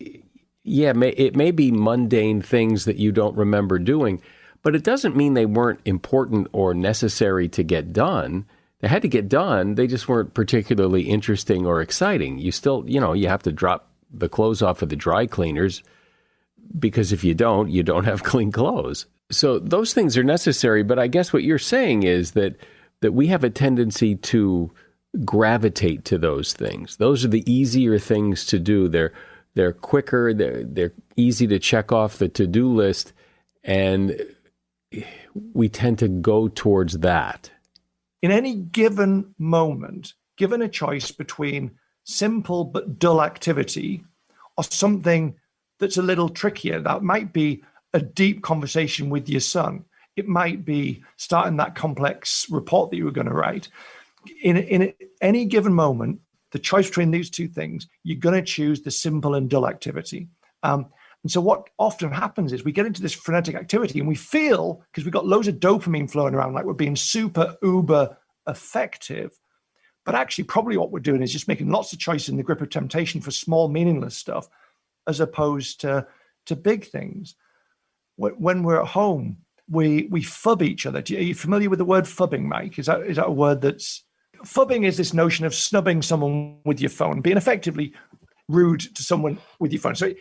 it may be mundane things that you don't remember doing, but it doesn't mean they weren't important or necessary to get done. They had to get done. They just weren't particularly interesting or exciting. You still, you have to drop the clothes off of the dry cleaners, because if you don't have clean clothes. So those things are necessary. But I guess what you're saying is that we have a tendency to gravitate to those things. Those are the easier things to do. They're quicker. They're easy to check off the to-do list. And we tend to go towards that. In any given moment, given a choice between simple but dull activity or something that's a little trickier, that might be a deep conversation with your son. It might be starting that complex report that you were going to write. In any given moment, the choice between these 2 things, you're going to choose the simple and dull activity. And so what often happens is we get into this frenetic activity and we feel, because we've got loads of dopamine flowing around, like we're being super, uber effective. But actually, probably what we're doing is just making lots of choices in the grip of temptation for small, meaningless stuff, as opposed to big things. When we're at home, we fub each other. Are you familiar with the word fubbing, Mike? Is that a word that's... Fubbing is this notion of snubbing someone with your phone, being effectively rude to someone with your phone. So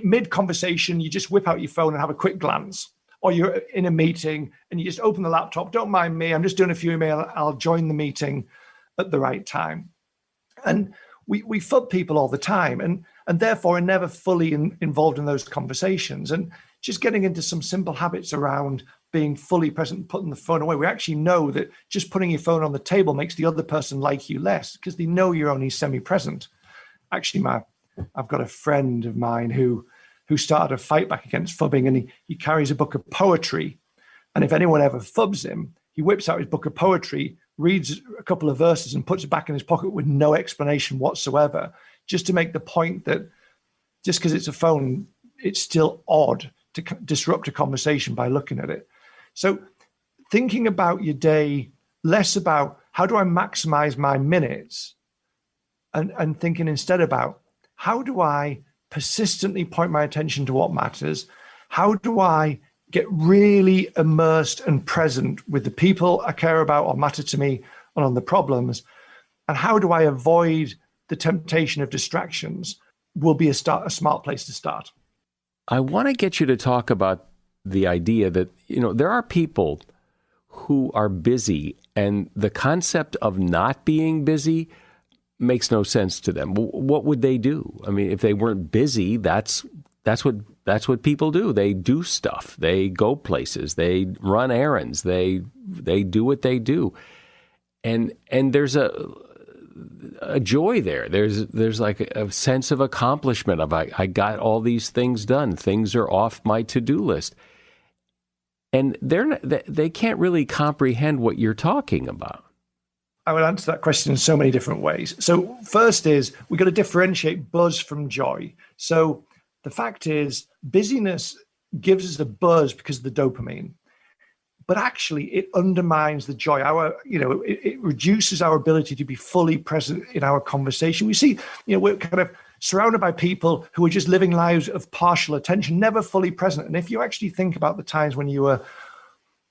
mid-conversation, you just whip out your phone and have a quick glance. Or you're in a meeting and you just open the laptop. Don't mind me. I'm just doing a few emails. I'll join the meeting at the right time. And we fub people all the time and therefore are never fully involved in those conversations. And just getting into some simple habits around being fully present and putting the phone away. We actually know that just putting your phone on the table makes the other person like you less because they know you're only semi-present. Actually, I've got a friend of mine who started a fight back against fubbing, and he carries a book of poetry. And if anyone ever fubs him, he whips out his book of poetry, reads a couple of verses and puts it back in his pocket with no explanation whatsoever, just to make the point that just because it's a phone, it's still odd to disrupt a conversation by looking at it. So thinking about your day, less about how do I maximize my minutes, and thinking instead about how do I persistently point my attention to what matters? How do I get really immersed and present with the people I care about or matter to me and on the problems? And how do I avoid the temptation of distractions will be a smart place to start. I want to get you to talk about the idea that, there are people who are busy, and the concept of not being busy makes no sense to them. What would they do? I mean, if they weren't busy, that's what people do. They do stuff. They go places. They run errands. They do what they do, and there's a joy there. There's like a sense of accomplishment of I got all these things done. Things are off my to-do list. And they can't really comprehend what you're talking about. I would answer that question in so many different ways. So first is we've got to differentiate buzz from joy. So the fact is busyness gives us a buzz because of the dopamine, but actually it undermines the joy. It reduces our ability to be fully present in our conversation. We see, we're kind of surrounded by people who are just living lives of partial attention, never fully present. And if you actually think about the times when you were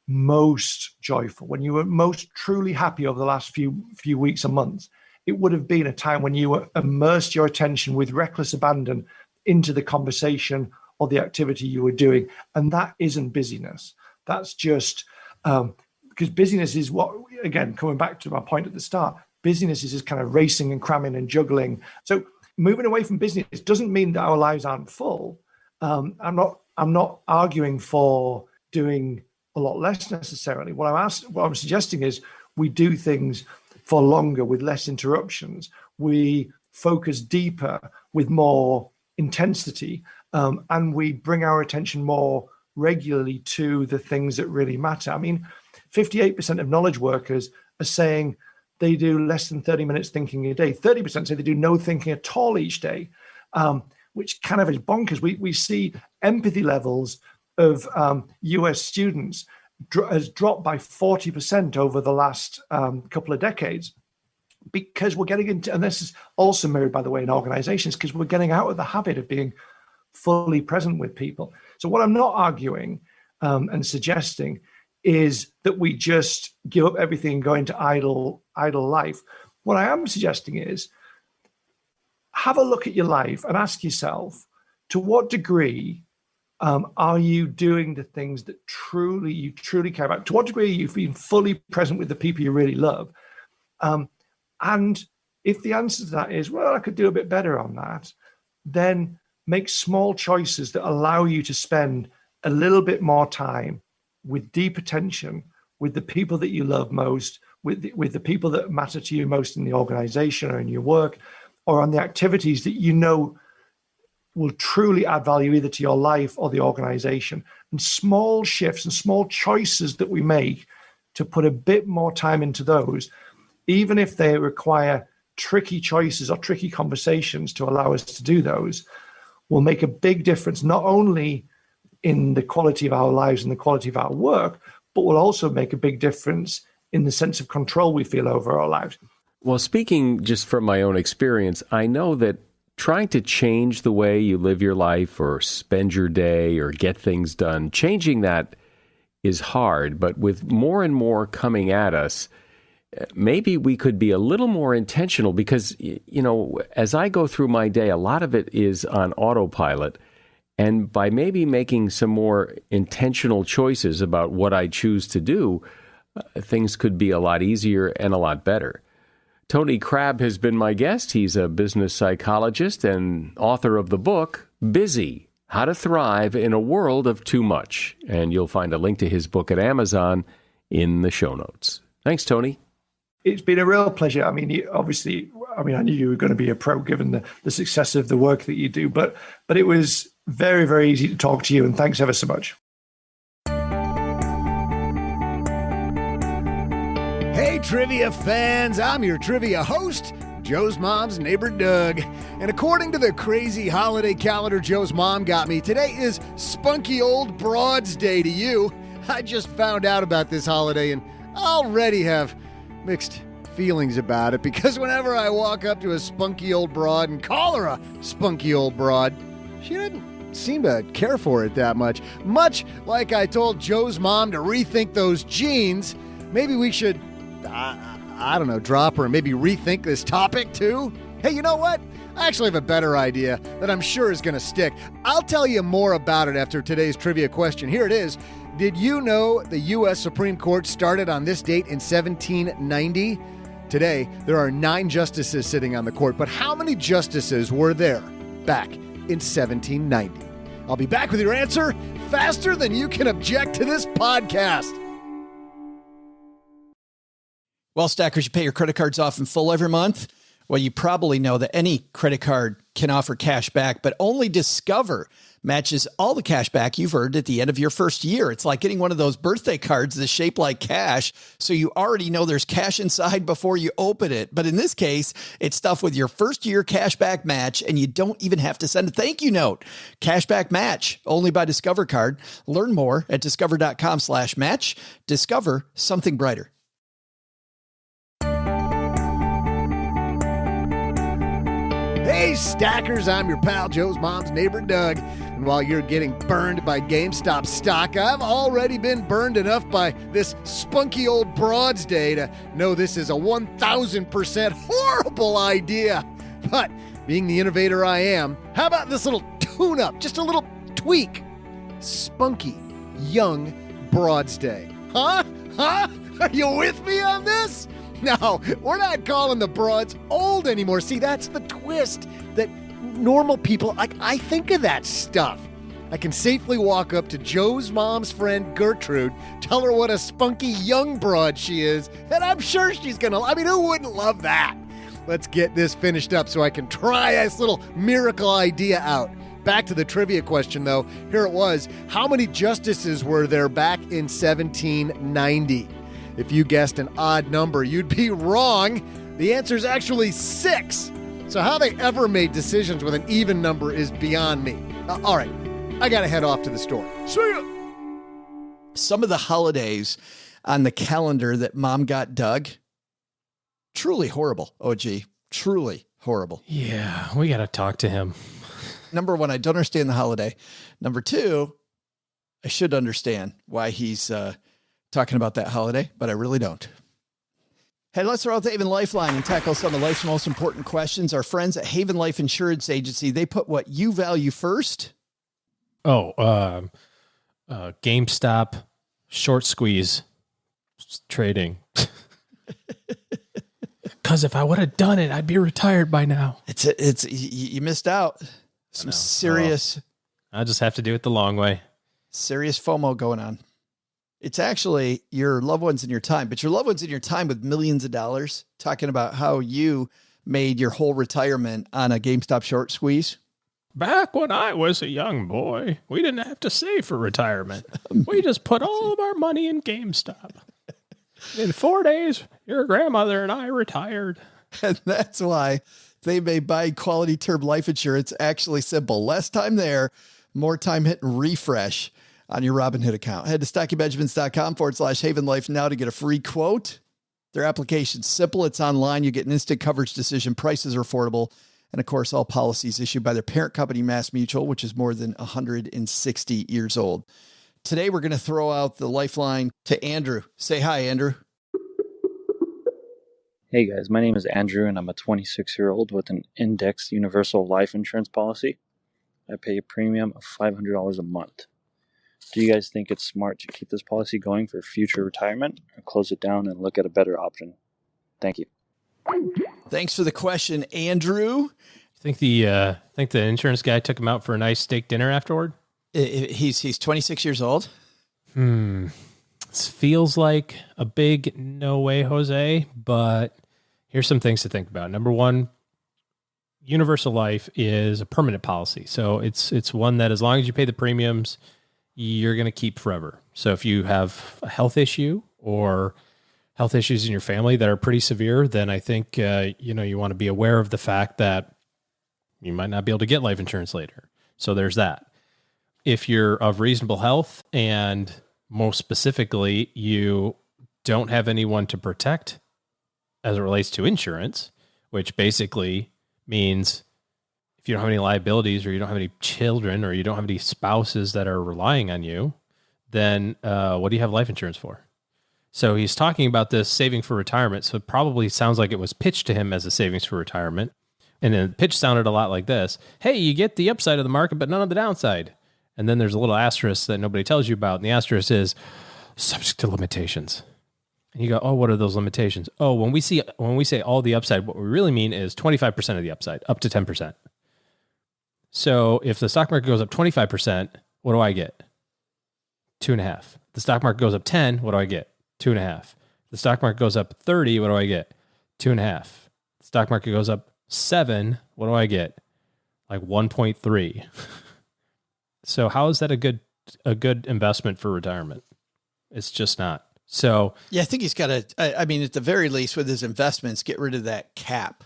most joyful, when you were most truly happy over the last few weeks and months, it would have been a time when you were immersed your attention with reckless abandon into the conversation or the activity you were doing. And that isn't busyness. That's just because busyness is what, again, coming back to my point at the start, busyness is just kind of racing and cramming and juggling. So moving away from business doesn't mean that our lives aren't full. I'm not arguing for doing a lot less necessarily. What I'm suggesting is we do things for longer with less interruptions. We focus deeper with more intensity, and we bring our attention more regularly to the things that really matter. I mean, 58% of knowledge workers are saying they do less than 30 minutes thinking a day. 30% say they do no thinking at all each day, which kind of is bonkers. We see empathy levels of US students has dropped by 40% over the last couple of decades, because we're getting into, and this is also mirrored, by the way, in organizations, because we're getting out of the habit of being fully present with people. So what I'm not arguing and suggesting is that we just give up everything and go into idle life. What I am suggesting is have a look at your life and ask yourself, to what degree are you doing the things that you truly care about? To what degree are you being fully present with the people you really love? And if the answer to that is, well, I could do a bit better on that, then make small choices that allow you to spend a little bit more time with deep attention with the people that you love most, with the people that matter to you most in the organization or in your work, or on the activities that you know will truly add value either to your life or the organization. And small shifts and small choices that we make to put a bit more time into those, even if they require tricky choices or tricky conversations to allow us to do those, will make a big difference, not only in the quality of our lives and the quality of our work, but will also make a big difference in the sense of control we feel over our lives. Well, speaking just from my own experience, I know that trying to change the way you live your life or spend your day or get things done, changing that is hard. But with more and more coming at us, maybe we could be a little more intentional, because, as I go through my day, a lot of it is on autopilot. And by maybe making some more intentional choices about what I choose to do, things could be a lot easier and a lot better. Tony Crabbe has been my guest. He's a business psychologist and author of the book, Busy: How to Thrive in a World of Too Much. And you'll find a link to his book at Amazon in the show notes. Thanks, Tony. It's been a real pleasure. I mean, I knew you were going to be a pro given the success of the work that you do, but it was very, very easy to talk to you, and thanks ever so much. Hey, trivia fans, I'm your trivia host, Joe's mom's neighbor, Doug. And according to the crazy holiday calendar Joe's mom got me, today is Spunky Old Broads Day to you. I just found out about this holiday and already have mixed feelings about it, because whenever I walk up to a spunky old broad and call her a spunky old broad, she doesn't seem to care for it that much. Much like I told Joe's mom to rethink those jeans, maybe we should, I don't know, drop her and maybe rethink this topic too? Hey, you know what? I actually have a better idea that I'm sure is going to stick. I'll tell you more about it after today's trivia question. Here it is. Did you know the U.S. Supreme Court started on this date in 1790? Today, there are 9 justices sitting on the court, but how many justices were there back in 1790? I'll be back with your answer faster than you can object to this podcast. Well, Stackers, you pay your credit cards off in full every month. Well, you probably know that any credit card can offer cash back, but only Discover matches all the cash back you've earned at the end of your first year. It's like getting one of those birthday cards that's shaped like cash, so you already know there's cash inside before you open it. But in this case, it's stuff with your first year cash back match, and you don't even have to send a thank you note. Cashback match, only by Discover Card. Learn more at discover.com/match. Discover something brighter. Hey, Stackers, I'm your pal, Joe's mom's neighbor, Doug. And while you're getting burned by GameStop stock, I've already been burned enough by this spunky old Broads Day to know this is a 1,000% horrible idea. But being the innovator I am, how about this little tune-up, just a little tweak? Spunky Young Broads Day. Huh? Are you with me on this? No, we're not calling the broads old anymore. See, that's the twist. That normal people, I think of that stuff. I can safely walk up to Joe's mom's friend Gertrude, tell her what a spunky young broad she is, and I'm sure she's gonna, who wouldn't love that? Let's get this finished up so I can try this little miracle idea out. Back to the trivia question, though. Here it was. How many justices were there back in 1790? If you guessed an odd number, you'd be wrong. The answer is actually 6. So how they ever made decisions with an even number is beyond me. All right, I got to head off to the store. See ya. Some of the holidays on the calendar that Mom got Doug, truly horrible, OG. Truly horrible. Yeah, we got to talk to him. Number 1, I don't understand the holiday. Number 2, I should understand why he's talking about that holiday, but I really don't. Hey, let's throw out the Haven Lifeline and tackle some of life's most important questions. Our friends at Haven Life Insurance Agency, they put what you value first. GameStop short squeeze trading. Because if I would have done it, I'd be retired by now. You missed out. Some serious. I'll just have to do it the long way. Serious FOMO going on. It's actually your loved ones in your time, but your loved ones in your time with millions of dollars, talking about how you made your whole retirement on a GameStop short squeeze. Back when I was a young boy, we didn't have to save for retirement. We just put all of our money in GameStop. In 4 days, your grandmother and I retired. And that's why they made buying quality term life insurance actually simple. Less time there, more time hitting refresh on your Robinhood account. Head to StackyBenjamins.com/Haven Life now to get a free quote. Their application's simple. It's online. You get an instant coverage decision. Prices are affordable. And of course, all policies issued by their parent company, Mass Mutual, which is more than 160 years old. Today, we're going to throw out the lifeline to Andrew. Say hi, Andrew. Hey guys, my name is Andrew and I'm a 26-year-old with an indexed universal life insurance policy. I pay a premium of $500 a month. Do you guys think it's smart to keep this policy going for future retirement or close it down and look at a better option? Thank you. Thanks for the question, Andrew. Think the insurance guy took him out for a nice steak dinner afterward? He's 26 years old. This feels like a big no way, Jose, but here's some things to think about. Number 1, universal life is a permanent policy. So it's one that as long as you pay the premiums, you're going to keep forever. So if you have a health issue or health issues in your family that are pretty severe, then I think, you want to be aware of the fact that you might not be able to get life insurance later. So there's that. If you're of reasonable health and most specifically, you don't have anyone to protect as it relates to insurance, which basically means if you don't have any liabilities or you don't have any children or you don't have any spouses that are relying on you, then what do you have life insurance for? So he's talking about this saving for retirement. So it probably sounds like it was pitched to him as a savings for retirement, And then the pitch sounded a lot like this. Hey, you get the upside of the market, but none of the downside. And then there's a little asterisk that nobody tells you about. And the asterisk is subject to limitations. And you go, oh, what are those limitations? Oh, when we say all the upside, what we really mean is 25% of the upside, up to 10%. So if the stock market goes up 25%, what do I get? 2.5. The stock market goes up 10, what do I get? 2.5. The stock market goes up 30, what do I get? 2.5. The stock market goes up 7, what do I get? Like 1.3. So how is that a good investment for retirement? It's just not. So yeah, I think he's got to, I mean, at the very least with his investments, get rid of that cap.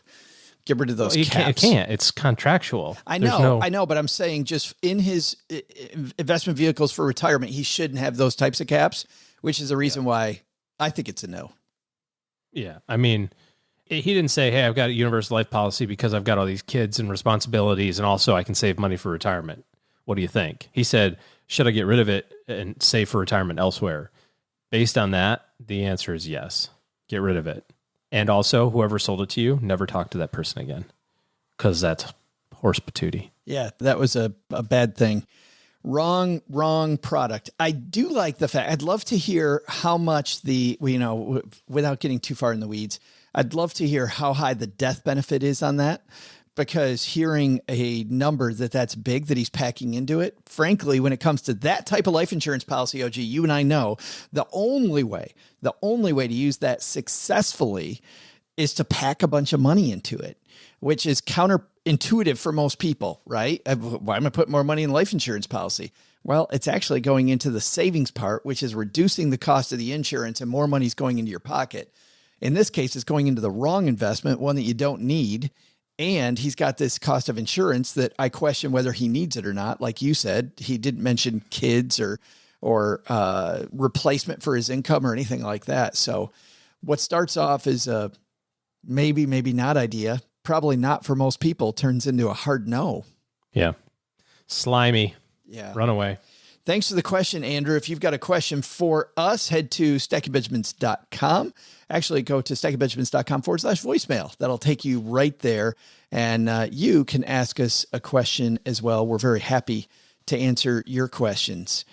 Get rid of those caps. It can't. It's contractual. I know, but I'm saying just in his investment vehicles for retirement, he shouldn't have those types of caps, which is the reason why I think it's a no. Yeah. I mean, he didn't say, hey, I've got a universal life policy because I've got all these kids and responsibilities, and also I can save money for retirement. What do you think? He said, should I get rid of it and save for retirement elsewhere? Based on that, the answer is yes. Get rid of it. And also, whoever sold it to you, never talk to that person again, because that's horse patootie. Yeah, that was a bad thing. Wrong product. I do like the fact, I'd love to hear how much without getting too far in the weeds, I'd love to hear how high the death benefit is on that, because hearing a number that's big that he's packing into it, frankly, when it comes to that type of life insurance policy, OG, you and I know the only way to use that successfully is to pack a bunch of money into it, which is counterintuitive for most people, right? Why am I putting more money in life insurance policy? Well, it's actually going into the savings part, which is reducing the cost of the insurance and more money's going into your pocket. In this case, it's going into the wrong investment, one that you don't need. And he's got this cost of insurance that I question whether he needs it or not. Like you said, he didn't mention kids or replacement for his income or anything like that. So what starts off as a maybe not idea, probably not for most people, turns into a hard no. Yeah. Slimy. Yeah. Run away. Thanks for the question, Andrew. If you've got a question for us, head to stackingbenjamins.com. Actually, go to stackingbenjamins.com/voicemail. That'll take you right there. And you can ask us a question as well. We're very happy to answer your questions.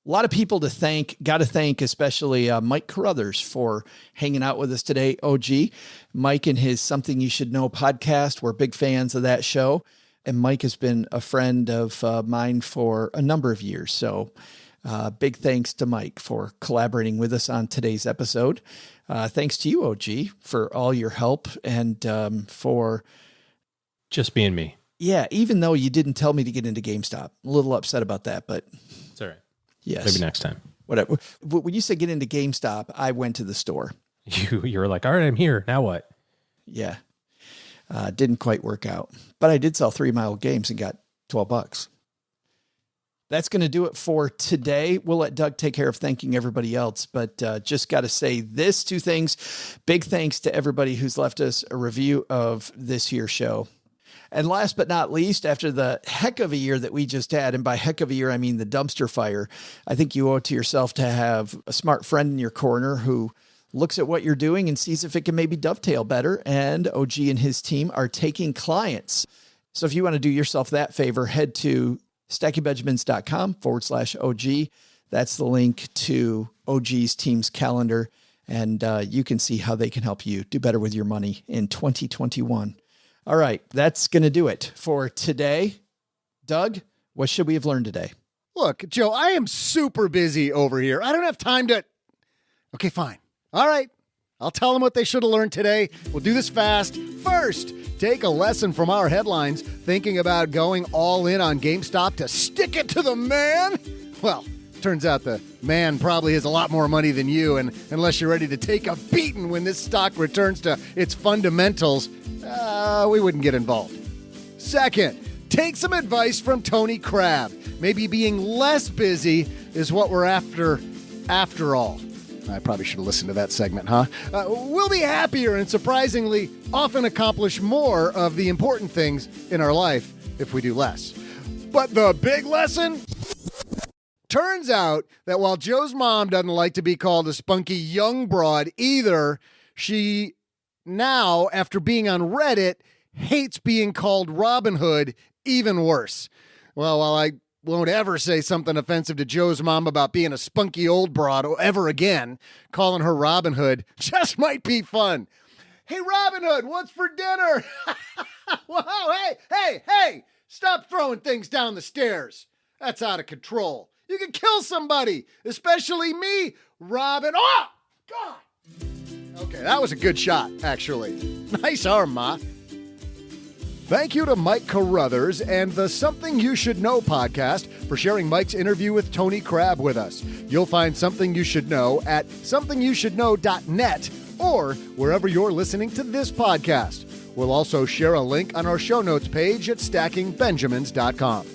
A lot of people to thank, got to thank, especially Mike Carruthers for hanging out with us today, OG. Mike and his Something You Should Know podcast. We're big fans of that show. And Mike has been a friend of mine for a number of years. So big thanks to Mike for collaborating with us on today's episode. Thanks to you, OG, for all your help and for just being me. Yeah, even though you didn't tell me to get into GameStop. A little upset about that, but it's all right. Yes. Maybe next time. Whatever. When you said get into GameStop, I went to the store. You were like, all right, I'm here. Now what? Yeah. Didn't quite work out, but I did sell 3 Mile Games and got $12. That's going to do it for today. We'll let Doug take care of thanking everybody else, but just got to say this 2 things. Big thanks to everybody who's left us a review of this here show. And last but not least, after the heck of a year that we just had, and by heck of a year, I mean the dumpster fire, I think you owe it to yourself to have a smart friend in your corner who looks at what you're doing and sees if it can maybe dovetail better. And OG and his team are taking clients. So if you want to do yourself that favor, head to stackingbenjamins.com/OG. That's the link to OG's team's calendar. And you can see how they can help you do better with your money in 2021. All right, that's going to do it for today. Doug, what should we have learned today? Look, Joe, I am super busy over here. I don't have time to... Okay, fine. All right, I'll tell them what they should have learned today. We'll do this fast. First, take a lesson from our headlines. Thinking about going all in on GameStop to stick it to the man? Well, turns out the man probably has a lot more money than you, and unless you're ready to take a beating when this stock returns to its fundamentals, we wouldn't get involved. Second, take some advice from Tony Crabbe. Maybe being less busy is what we're after all. I probably should have listened to that segment, huh? We'll be happier and surprisingly often accomplish more of the important things in our life if we do less. But the big lesson? Turns out that while Joe's mom doesn't like to be called a spunky young broad either, she now, after being on Reddit, hates being called Robinhood even worse. Well, while I won't ever say something offensive to Joe's mom about being a spunky old broad ever again, calling her Robinhood just might be fun. Hey, Robinhood, what's for dinner? Whoa, hey, stop throwing things down the stairs. That's out of control. You can kill somebody, especially me, Robin. Oh, God. Okay, that was a good shot, actually. Nice arm, Ma. Thank you to Mike Carruthers and the Something You Should Know podcast for sharing Mike's interview with Tony Crabbe with us. You'll find Something You Should Know at somethingyoushouldknow.net or wherever you're listening to this podcast. We'll also share a link on our show notes page at stackingbenjamins.com.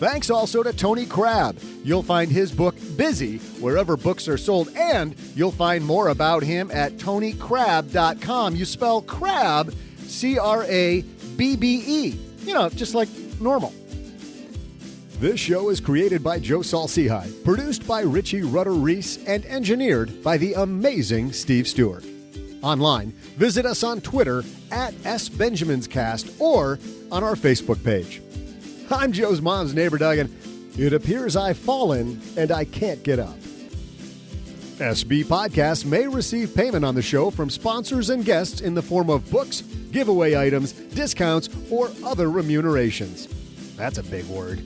Thanks also to Tony Crabbe. You'll find his book, Busy, wherever books are sold, and you'll find more about him at tonycrabbe.com. You spell crab, Crabbe. You know, just like normal. This show is created by Joe Saul-Sehy, produced by Richie Rutter-Reese, and engineered by the amazing Steve Stewart. Online, visit us on Twitter at SBenjaminsCast or on our Facebook page. I'm Joe's mom's neighbor, Doug, and it appears I've fallen and I can't get up. SB Podcasts may receive payment on the show from sponsors and guests in the form of books, giveaway items, discounts, or other remunerations. That's a big word.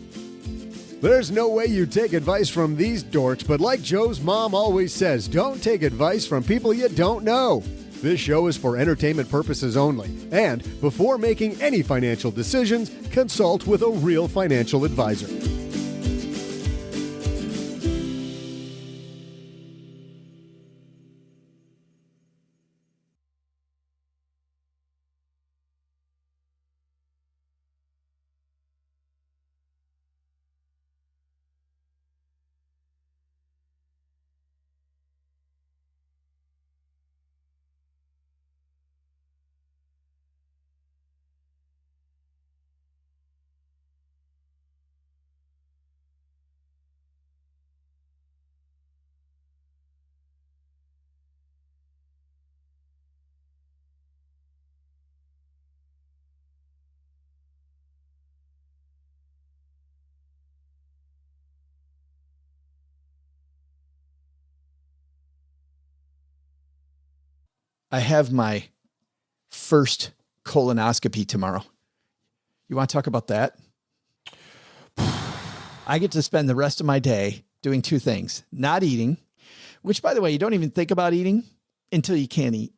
There's no way you take advice from these dorks, but like Joe's mom always says, don't take advice from people you don't know. This show is for entertainment purposes only, and before making any financial decisions, consult with a real financial advisor. I have my first colonoscopy tomorrow. You want to talk about that? I get to spend the rest of my day doing two things. Not eating, which, by the way, you don't even think about eating until you can't eat.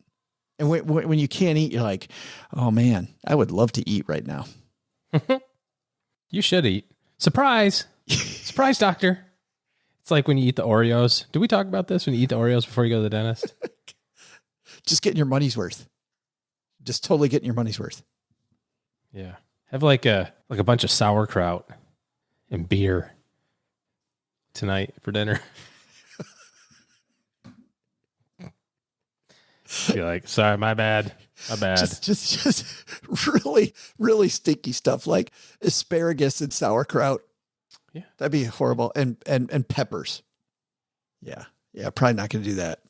And when you can't eat, you're like, oh, man, I would love to eat right now. You should eat. Surprise. Surprise, doctor. It's like when you eat the Oreos. Did we talk about this when you eat the Oreos before you go to the dentist? Just getting your money's worth. Just totally getting your money's worth. Yeah. Have like a bunch of sauerkraut and beer tonight for dinner. You're like, sorry, my bad. My bad. Just really, really stinky stuff like asparagus and sauerkraut. Yeah. That'd be horrible. And peppers. Yeah. Yeah. Probably not going to do that.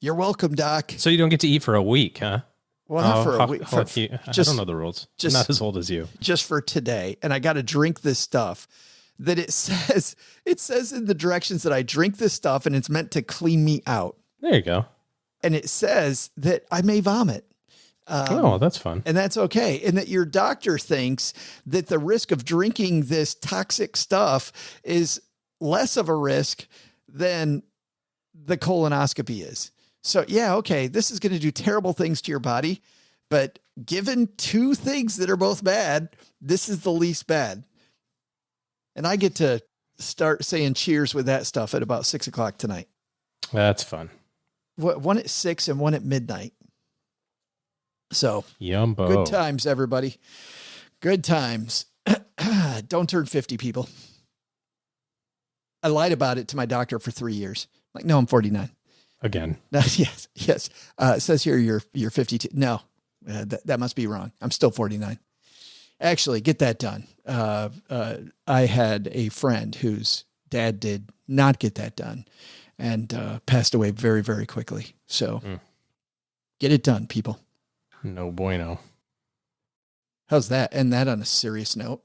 You're welcome, Doc. So you don't get to eat for a week, huh? Well, not for a week. I don't know the rules. I'm not as old as you. Just for today. And I got to drink this stuff that it says in the directions that I drink this stuff and it's meant to clean me out. There you go. And it says that I may vomit. Oh, that's fun. And that's okay. And that your doctor thinks that the risk of drinking this toxic stuff is less of a risk than the colonoscopy is. So, yeah, okay, this is going to do terrible things to your body, but given two things that are both bad, this is the least bad. And I get to start saying cheers with that stuff at about 6 o'clock tonight. That's fun. One at 6 and one at midnight. So, Yumbo. Good times, everybody. Good times. Don't turn 50, people. I lied about it to my doctor for 3 years. Like, no, I'm 49. Again. Yes. It says here you're 52. No, that must be wrong. I'm still 49. Actually, get that done. I had a friend whose dad did not get that done and passed away very, very quickly. So get it done, people. No bueno. How's that? And that on a serious note.